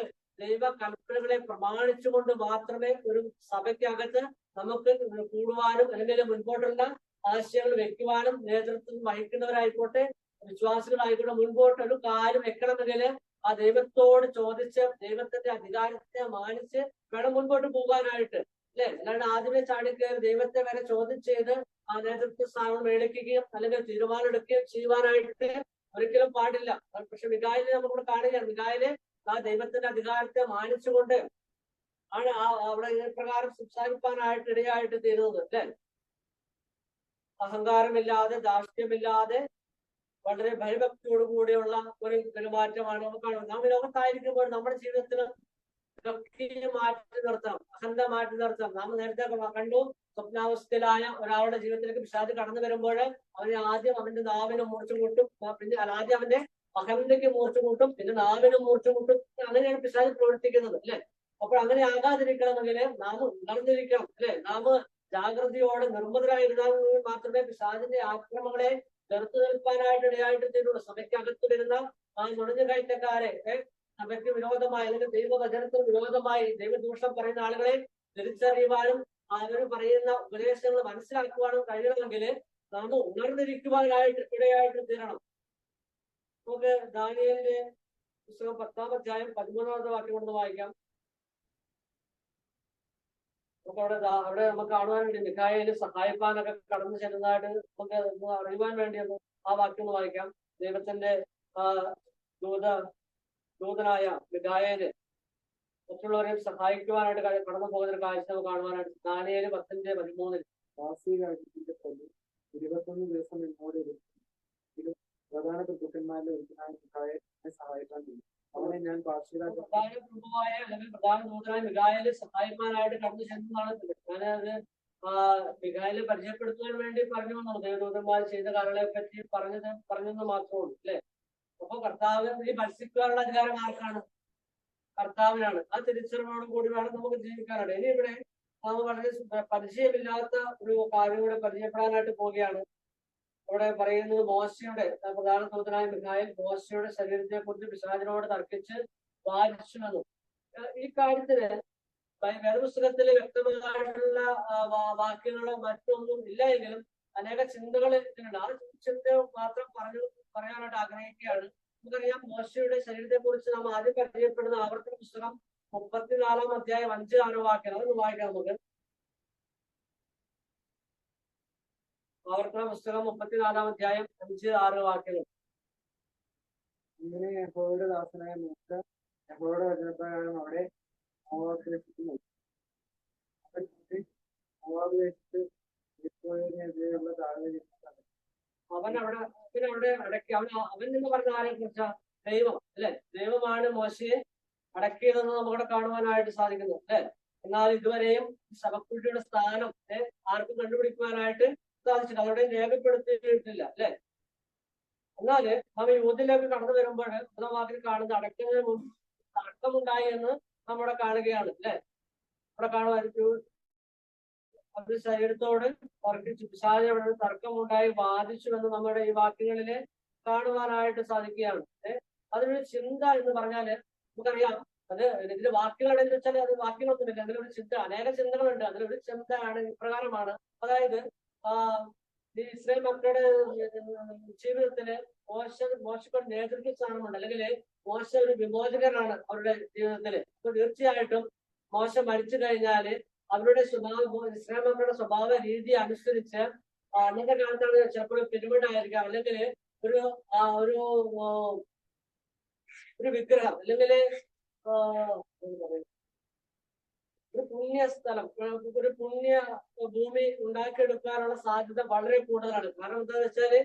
ദൈവ കൽപ്പനകളെ പ്രമാണിച്ചുകൊണ്ട് മാത്രമേ ഒരു സഭയ്ക്കകത്ത് നമുക്ക് കൂടുവാനും അല്ലെങ്കിൽ മുൻപോട്ടുള്ള ആശയങ്ങൾ വെക്കുവാനും നേതൃത്വം വഹിക്കുന്നവരായിക്കോട്ടെ വിശ്വാസികളായിക്കോട്ടെ മുൻപോട്ട് ഒരു കാര്യം വെക്കണമെങ്കിൽ ആ ദൈവത്തോട് ചോദിച്ച് ദൈവത്തിന്റെ അധികാരത്തെ മാനിച്ച് വേണം മുൻപോട്ട് പോകാനായിട്ട് അല്ലെ. അല്ലാണ്ട് ആദ്യമേ ചാടിക്കയറി ദൈവത്തെ വരെ ചോദ്യം ചെയ്ത് ആ നേതൃത്വ സ്ഥാനം മേടിക്കുകയും അല്ലെങ്കിൽ തീരുമാനം എടുക്കുകയും ചെയ്യുവാനായിട്ട് ഒരിക്കലും പാടില്ല. പക്ഷെ മിഖായില് നമുക്കിവിടെ കാണുകയാണ്, മിഖായില് ആ ദൈവത്തിന്റെ അധികാരത്തെ മാനിച്ചുകൊണ്ട് ആണ് അവിടെ ഈ പ്രകാരം സംസാരിക്കാനായിട്ട് ഇടയായിട്ട് തീരുന്നത് അല്ലെ. അഹങ്കാരമില്ലാതെ ധാർഷ്ട്യമില്ലാതെ വളരെ ഭയഭക്തിയോടുകൂടിയുള്ള ഒരു പെരുമാറ്റമാണ് നമുക്ക് കാണുന്നത്. നാം ലോകത്തായിരിക്കുമ്പോൾ നമ്മുടെ ജീവിതത്തിൽ മാറ്റി നിർത്തണം, അഹന്ത മാറ്റി നിർത്തണം. നാം നേരത്തെ കണ്ടു, സ്വപ്നാവസ്ഥയിലായ ഒരാളുടെ ജീവിതത്തിലേക്ക് പിശാച് കടന്നു വരുമ്പോൾ അവന് ആദ്യം അവന്റെ നാവിന് മൂർച്ച കൂട്ടും, പിന്നെ ആദ്യം അവന്റെ അഹന്തയ്ക്ക് മൂർച്ച കൂട്ടും, പിന്നെ നാവിന് മൂർച്ച കൂട്ടും. അങ്ങനെയാണ് പിശാച് പ്രവർത്തിക്കുന്നത് അല്ലെ. അപ്പോൾ അങ്ങനെ ആകാതിരിക്കണമെങ്കിൽ നാം ഉണർന്നിരിക്കണം അല്ലെ. നാം ജാഗ്രതയോടെ നിർമ്മതരായിരുന്നാൽ മാത്രമേ പിശാചിന്റെ ആക്രമങ്ങളെ ചെറുത്തു നിൽക്കാനായിട്ട് ഇടയായിട്ട് തീരുള്ളൂ. സഭയ്ക്കകത്ത് വരുന്ന ആ നുഴഞ്ഞു കയറ്റക്കാരെ സഭയ്ക്ക് വിരോധമായി അല്ലെങ്കിൽ ദൈവവചനത്തിന് വിരോധമായി ദൈവദൂഷണം പറയുന്ന ആളുകളെ തിരിച്ചറിയുവാനും അവർ പറയുന്ന ഉപദേശങ്ങൾ മനസ്സിലാക്കുവാനും കഴിയണമെങ്കിൽ നാം ഉണർന്നിരിക്കുവാനായിട്ട് ഇടയായിട്ട് തീരണം. നമുക്ക് ദാനിയേലിന്റെ പുസ്തകം 10-ാം അധ്യായം 13-ാമത്തെ വാക്യം കൊണ്ട് വായിക്കാം. നമുക്ക് അവിടെ നമുക്ക് കാണുവാനുണ്ട് മിഖായേല് സഹായിപ്പാനൊക്കെ കടന്നു ചെല്ലുന്നതായിട്ട് നമുക്ക് അറിയുവാൻ വേണ്ടിയൊന്ന് ആ വാക്യം ഒന്ന് വായിക്കാം. ദൈവത്തിന്റെ ദൂതനായ മിഖായേല് മറ്റുള്ളവരെയും സഹായിക്കുവാനായിട്ട് കടന്നു പോകുന്ന ഒരു കാഴ്ച നമുക്ക് കാണുവാനായിട്ട്. ദാനിയേല് 10:13 വാസി രാജ്യത്തിന്റെ പ്രതി 21 ദിവസം എന്നോട് പ്രധാന പ്രഭുക്കന്മാരിലെ ഒരുത്തനായ മിഖായേലിനെ സഹായിക്കാൻ തുടങ്ങി. അവനെ ഞാൻ പ്രഭുവായ അല്ലെങ്കിൽ പ്രധാന ദൂതനായ മിഖായേല് സഹായിക്കാനായിട്ട് കടന്നു ചെന്നതാണ്. ഞാനത് മിഖായേല് പരിചയപ്പെടുത്തുവാൻ വേണ്ടി പറഞ്ഞു വന്നു. ദേവദൂതന്മാർ ചെയ്ത കാര്യങ്ങളെ പറ്റി പറഞ്ഞെന്ന് മാത്രമേ ഉള്ളൂ അല്ലെ. അപ്പൊ കർത്താവ് ഈ ഭർഷിക്കുവാനുള്ള അധികാരം ആർക്കാണ്? കർത്താവിനാണ്. ആ തിരിച്ചറിവോടും കൂടി വേണം നമുക്ക് ജീവിക്കാനായിട്ട്. ഇനി ഇവിടെ നാം വളരെ പരിചയമില്ലാത്ത ഒരു കാര്യം കൂടെ പരിചയപ്പെടാനായിട്ട് പോവുകയാണ്. ഇവിടെ പറയുന്നത് മോശയുടെ പ്രധാന ദൂതനായ മിഖായേൽ മോശയുടെ ശരീരത്തെ കുറിച്ച് പിശാചിനോട് തർക്കിച്ച് വാദിച്ചുവെന്നു. ഈ കാര്യത്തിന് വേദപുസ്തകത്തില് വ്യക്തമായിട്ടുള്ള വാക്യങ്ങളോ മറ്റൊന്നും ഇല്ല എങ്കിലും അനേക ചിന്തകൾ ഇതിനുണ്ട്. ആ ചിന്ത മാത്രം പറയാനായിട്ട് ആഗ്രഹിക്കുകയാണ്. നമുക്കറിയാം മോശയുടെ ശരീരത്തെ കുറിച്ച് നാം ആദ്യം പരിചയപ്പെടുന്ന ആവർത്തന പുസ്തകം 34-ാം അധ്യായം 5-6 വാക്യങ്ങൾ അതൊന്ന് വായിക്കാം നമുക്ക്. ആവർത്തന പുസ്തകം 34-ാം അധ്യായം 5-6 വാക്യങ്ങൾ. ഇങ്ങനെ യഹോവയുടെ ദാസനായ മൂസ യഹോവയുടെ വചനപ്രകാരം അവിടെ മോവാബ് ദേശത്ത് എതിരെയുള്ള താഴ്വര അവൻ അവിടെ അടക്കി അവൻ എന്ന് പറഞ്ഞ ആരെ കുറിച്ച? ദൈവം അല്ലെ. ദൈവമാണ് മോശയെ അടക്കിയതെന്ന് നമുക്കിവിടെ കാണുവാനായിട്ട് സാധിക്കുന്നു അല്ലെ. എന്നാൽ ഇതുവരെയും ശവക്കുട്ടിയുടെ സ്ഥാനം ആർക്കും കണ്ടുപിടിക്കുവാനായിട്ട് സാധിച്ചില്ല, അതോടെ രേഖപ്പെടുത്തിയിട്ടില്ല അല്ലെ. എന്നാല് നാം യൂതിലേക്ക് കടന്നു വരുമ്പോൾ ഒന്നാം വാക്കിൽ കാണുന്ന അടക്കുന്നതിന് മുമ്പ് തർക്കമുണ്ടായി എന്ന് നമ്മുടെ കാണുകയാണ് അല്ലെ. ഇവിടെ കാണുമായിരിക്കും അത് ശരീരത്തോട് തർക്കിച്ചു, പിശാചിനോട് തർക്കമുണ്ടായി വാദിച്ചു എന്ന് നമ്മുടെ ഈ വാക്യങ്ങളില് കാണുവാനായിട്ട് സാധിക്കുകയാണ്. അതിനൊരു ചിന്ത എന്ന് പറഞ്ഞാല് നമുക്കറിയാം, അത് ഇതിന്റെ വാക്യങ്ങൾ എന്ന് വെച്ചാൽ അത് വാക്യങ്ങളൊന്നുമില്ല, അതിലൊരു ചിന്ത, അനേക ചിന്തകളുണ്ട്. അതിലൊരു ചിന്തയാണ് ഇപ്രകാരമാണ്. അതായത് ഈ ഇസ്രായേൽ മക്കളുടെ ജീവിതത്തില് മോശക്കൊരു നേതൃത്വ സ്ഥാനമുണ്ട്, അല്ലെങ്കിൽ മോശ ഒരു വിമോചകനാണ് അവരുടെ ജീവിതത്തില്. അപ്പൊ തീർച്ചയായിട്ടും മോശ മരിച്ചു കഴിഞ്ഞാല് അവരുടെ ഇസ്രായേൽ മക്കളുടെ സ്വഭാവ രീതി അനുസരിച്ച് അന്നത്തെ കാലത്താണ് ചിലപ്പോൾ പിരമിഡ് ആയിരിക്കാം, അല്ലെങ്കിൽ ഒരു ഒരു ഒരു വിഗ്രഹം അല്ലെങ്കിൽ ഒരു പുണ്യ സ്ഥലം, ഒരു പുണ്യ ഭൂമി ഉണ്ടാക്കിയെടുക്കാനുള്ള സാധ്യത വളരെ കൂടുതലാണ്. കാരണം എന്താണെന്ന് വെച്ചാല്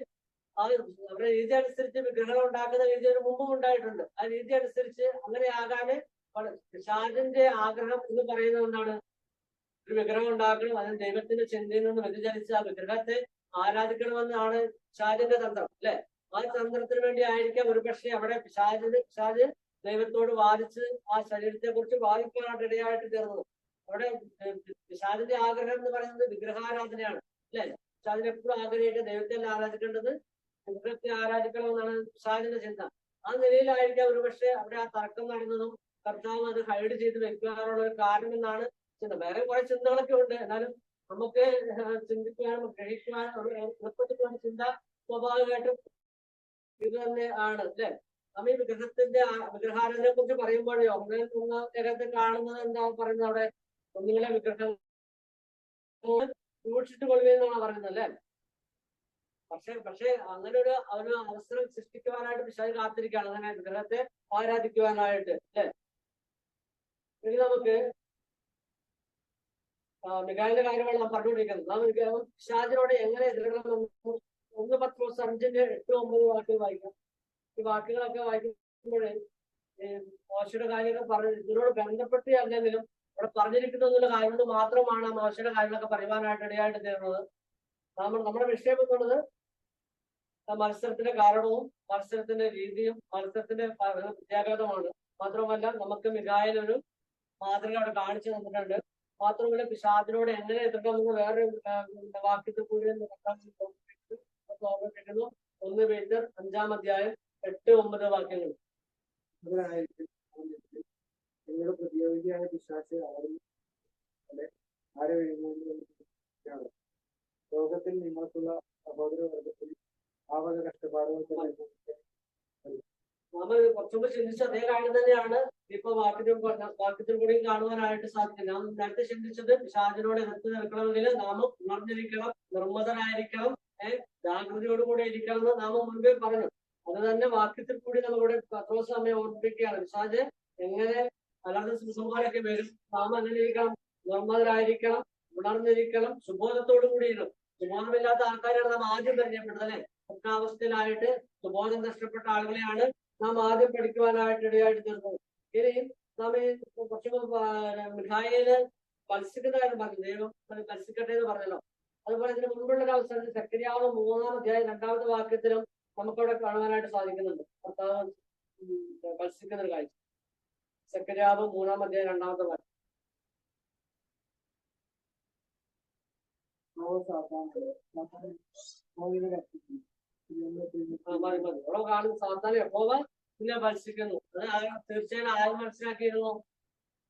അവരുടെ രീതി അനുസരിച്ച് വിഗ്രഹം ഉണ്ടാക്കുന്ന രീതി ഒരു മുമ്പും ഉണ്ടായിട്ടുണ്ട്. ആ രീതി അനുസരിച്ച് അങ്ങനെ ആകാന് പിശാചിന്റെ ആഗ്രഹം എന്ന് പറയുന്നത് എന്താണ്? ഒരു വിഗ്രഹം ഉണ്ടാക്കണം, അതിന് ദൈവത്തിന്റെ ചിന്തയിൽ നിന്ന് വ്യതിചലിച്ച് ആ വിഗ്രഹത്തെ ആരാധിക്കണമെന്നാണ് പിശാചിന്റെ തന്ത്രം, അല്ലെ? ആ തന്ത്രത്തിന് വേണ്ടി ആയിരിക്കാം ഒരുപക്ഷെ അവിടെ പിശാച് ദൈവത്തോട് വാദിച്ച് ആ ശരീരത്തെ കുറിച്ച് വാദിക്കാനായിട്ട് ഇടയായിട്ട് തീർന്നത്. അവിടെ പിശാചിന്റെ ആഗ്രഹം എന്ന് പറയുന്നത് വിഗ്രഹാരാധനയാണ്, അല്ലെ? പിശാചിനെ എപ്പോഴും ആഗ്രഹിക്കുക ദൈവത്തെ ആരാധിക്കേണ്ടത് വിഗ്രഹത്തെ ആരാധിക്കണമെന്നാണ് പിശാചിന്റെ ചിന്ത. ആ നിലയിലായിരിക്കാം ഒരുപക്ഷെ അവിടെ ആ തർക്കം നടന്നതും കർത്താവ് അത് ഹൈഡ് ചെയ്ത് വെക്കാനുള്ള ഒരു കാരണം എന്നാണ് ചിന്ത. വേറെ കുറെ ചിന്തകളൊക്കെ ഉണ്ട്, എന്നാലും നമുക്ക് ചിന്തിക്കുവാനും ഗ്രഹിക്കുവാനും എളുപ്പത്തിലുള്ള ചിന്ത സ്വാഭാവികമായിട്ടും ഇത് തന്നെ ആണ്, അല്ലെ? നമ്മ ഈ വിഗ്രഹാരാധനയെ കുറിച്ച് പറയുമ്പോഴേ ഗ്രഹത്തെ കാണുന്നത് എന്താ പറയുന്നത്? അവിടെ ഒന്നുങ്ങളെ വിഗ്രഹം സൂക്ഷിച്ചു കൊള്ളുകയെന്നാണ് പറയുന്നത്, അല്ലെ? പക്ഷെ അങ്ങനെ ഒരു അവസരം സൃഷ്ടിക്കുവാനായിട്ട് പിശാച് കാത്തിരിക്കുകയാണ്, അങ്ങനെ വിഗ്രഹത്തെ ആരാധിക്കുവാനായിട്ട്, അല്ലെ? ഇനി നമുക്ക് മിഖായിലിന്റെ കാര്യമാണ് നാം പറഞ്ഞുകൊണ്ടിരിക്കുന്നത്. നാം പിശാചിനോട് എങ്ങനെ എതിർക്കണം? 1 പത്രോസ് 5:8-9 വാക്കുകൾ വായിക്കാം. ഈ വാക്കുകളൊക്കെ വായിക്കുമ്പോഴേ മോശയുടെ കാര്യമൊക്കെ പറഞ്ഞു ഇതിനോട് ബന്ധപ്പെട്ട് അല്ലെങ്കിലും ഇവിടെ പറഞ്ഞിരിക്കുന്ന കാര്യം കൊണ്ട് മാത്രമാണ് ആ മോശയുടെ കാര്യങ്ങളൊക്കെ പറയുവാനായിട്ട് ഇടയായിട്ട് തീർന്നത്. നമ്മുടെ വിഷയം എന്നുള്ളത് മത്സരത്തിന്റെ കാരണവും മത്സരത്തിന്റെ രീതിയും മത്സരത്തിന്റെ പ്രത്യാഘാതമാണ്. മാത്രമല്ല നമുക്ക് മിഖായേൽ ഒരു മാതൃക അവിടെ കാണിച്ചു തന്നിട്ടുണ്ട്. മാത്രമല്ല പിശാചിനോട് എങ്ങനെ എതിർക്കണമെന്ന് വേറൊരു വാക്യത്തിൽ കൂടി ഓർമ്മിപ്പിക്കുന്നു. 1 പേജർ 5-8-9 വാക്യങ്ങൾ. നിങ്ങളുടെ പ്രതിയോഗിയായ പിശാച് ആരെ ലോകത്തിൽ നിങ്ങൾക്കുള്ള സഹോദരവർഗത്തിൽ ആ വക കഷ്ടപ്പാടുകൾ നമ്മൾ കുറച്ചുകൂടി ചിന്തിച്ച അതേ കാര്യം തന്നെയാണ് ഇപ്പൊ വാക്യത്തിൽ കൂടി കാണുവാനായിട്ട് സാധിക്കും. നാം നേരത്തെ ചിന്തിച്ചത് പിശാചിനോട് എതിർത്ത് നിൽക്കണമെങ്കിൽ നാം ഉണർന്നിരിക്കണം, നിർമ്മതരായിരിക്കണം, ജാഗ്രതയോടുകൂടി ഇരിക്കണം എന്ന് നാം മുൻപേ പറഞ്ഞു. അത് തന്നെ വാക്യത്തിൽ കൂടി നമ്മളിവിടെ പത്രോസ് നമ്മെ ഓർമ്മിപ്പിക്കുകയാണ്. പിശാച് എങ്ങനെ അല്ലാതെ സംഭവമൊക്കെ വരും, നാം അങ്ങനെ ഇരിക്കണം, നിർമ്മതരായിരിക്കണം, ഉണർന്നിരിക്കണം, സുബോധത്തോടു കൂടി ഇരിക്കണം. സുബോധമില്ലാത്ത ആൾക്കാരാണ് നാം ആദ്യം പരിചയപ്പെട്ടത്, അല്ലെ? സ്വപ്നാവസ്ഥയിലായിട്ട് സുബോധം നഷ്ടപ്പെട്ട ആളുകളെയാണ് നാം ആദ്യം പഠിക്കുവാനായിട്ട് ഇടയായിട്ട് തീർന്നത്. ഇനി നാം ഈ കുറച്ച് മിഖായേല് പത്സിക്കുന്നതായിട്ട് പറഞ്ഞു, ദൈവം പത്സിക്കട്ടെ എന്ന് പറഞ്ഞല്ലോ. അതുപോലെ ഇതിന് മുൻപുള്ള ഒരു അവസരത്തിൽ സെക്കരിയാവ് 3-ാം അധ്യായം 2-ാമത്തെ വാക്യത്തിലും നമുക്കവിടെ കാണുവാനായിട്ട് സാധിക്കുന്നുണ്ട് കർത്താവ് പത്സിക്കുന്ന ഒരു കാഴ്ച. സെക്കരിയാവ് 3-ാം അധ്യായം 2-ാമത്തെ വാക്യം. അവിടെ കാണുന്ന സാത്താൻ യഹോവ പിന്നെ ഭത്സിക്കുന്നു. അത് തീർച്ചയായും ആരും മനസ്സിലാക്കിയിരുന്നു,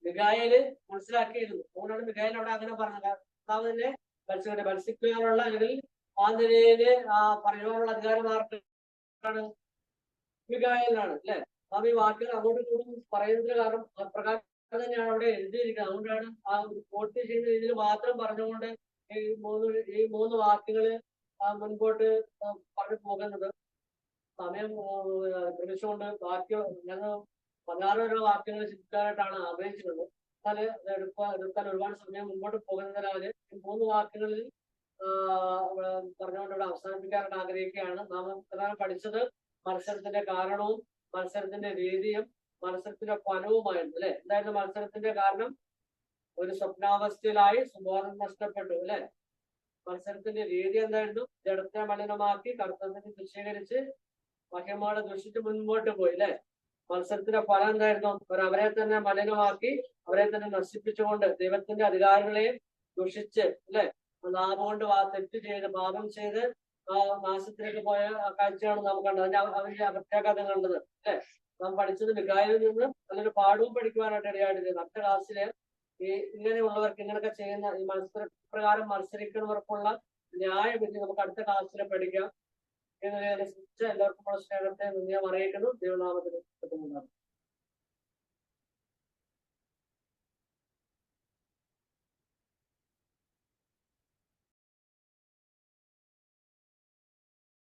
മിഖായേല് മനസ്സിലാക്കിയിരുന്നു. അതുകൊണ്ടാണ് മിഖായേൽ അവിടെ അങ്ങനെ പറഞ്ഞത്. കർത്താവ് തന്നെ ഭത്സിക്കാനുള്ള അല്ലെങ്കിൽ ആ നിലയില് പറയുവാനുള്ള അധികാരം ആർക്കാണ്? മിഖായേലിനാണ്, അല്ലെ? നാം ഈ വാക്കുകൾ അങ്ങോട്ടും ഇങ്ങോട്ടും പറയുന്നതിന് കാരണം അപ്രകാരം തന്നെയാണ് അവിടെ എഴുതിയിരിക്കുന്നത്. അതുകൊണ്ടാണ് ആ കോട്ട് ചെയ്യുന്ന രീതിയിൽ മാത്രം പറഞ്ഞുകൊണ്ട് ഈ മൂന്ന് വാക്കുകള് മുൻപോട്ട് പറഞ്ഞു പോകുന്നത്. സമയം ക്രമിച്ചുകൊണ്ട് ബാക്കി ഞങ്ങൾ 16 വാക്യങ്ങൾ ചിന്തിക്കാനായിട്ടാണ് ആഗ്രഹിച്ചിരുന്നത്. എന്നാൽ എടുക്കാൻ ഒരുപാട് സമയം മുൻപോട്ട് പോകുന്നതിനാൽ ഈ 3 വാക്യങ്ങളിൽ പറഞ്ഞുകൊണ്ട് ഇവിടെ അവസാനിപ്പിക്കാനായിട്ട് ആഗ്രഹിക്കുകയാണ്. നാം പ്രധാനം പഠിച്ചത് മത്സരത്തിന്റെ കാരണവും മത്സരത്തിന്റെ രീതിയും മത്സരത്തിന്റെ ഫലവുമായിരുന്നു, അല്ലെ? എന്തായിരുന്നു മത്സരത്തിന്റെ കാരണം? ഒരു സ്വപ്നാവസ്ഥയിലായി സുബോധം നഷ്ടപ്പെട്ടു, അല്ലെ? മത്സരത്തിന്റെ രീതി എന്തായിരുന്നു? ജഡത്തെ മലിനമാക്കി കർത്തവ്യത്തെ തുച്ഛീകരിച്ച് മഹിമയോടെ ദുഷിച്ച് മുൻപോട്ട് പോയി, അല്ലെ? മത്സരത്തിന്റെ ഫലം എന്തായിരുന്നു? അവരെ തന്നെ മലിനമാക്കി അവരെ തന്നെ നശിപ്പിച്ചുകൊണ്ട് ദൈവത്തിന്റെ അധികാരികളെയും ദുഷിച്ച്, അല്ലെ? നാമം കൊണ്ട് തെറ്റ് ചെയ്ത് പാപം ചെയ്ത് നാശത്തിലേക്ക് പോയ കാഴ്ചയാണ് നാം കണ്ടത്. അതിന്റെ പ്രത്യാഘാതം കണ്ടത്, അല്ലെ? നാം പഠിച്ചത് മിഖായേലിൽ നിന്ന് നല്ലൊരു പാഠവും പഠിക്കുവാനായിട്ട് ഇടയായിട്ട് അടുത്ത ക്ലാസ്സില് ഇങ്ങനെയുള്ളവർക്ക് ഇങ്ങനെയൊക്കെ ചെയ്യുന്ന ഈ മത്സരപ്രകാരം മത്സരിക്കുന്നവർക്കുള്ള ന്യായവിധി നമുക്ക് അടുത്ത ക്ലാസ്സിൽ പഠിക്കാം. എന്നതിനനുസരിച്ച് എല്ലാവർക്കും സ്നേഹത്തെ അറിയിക്കുന്നു. ദൈവനാമത്തിന്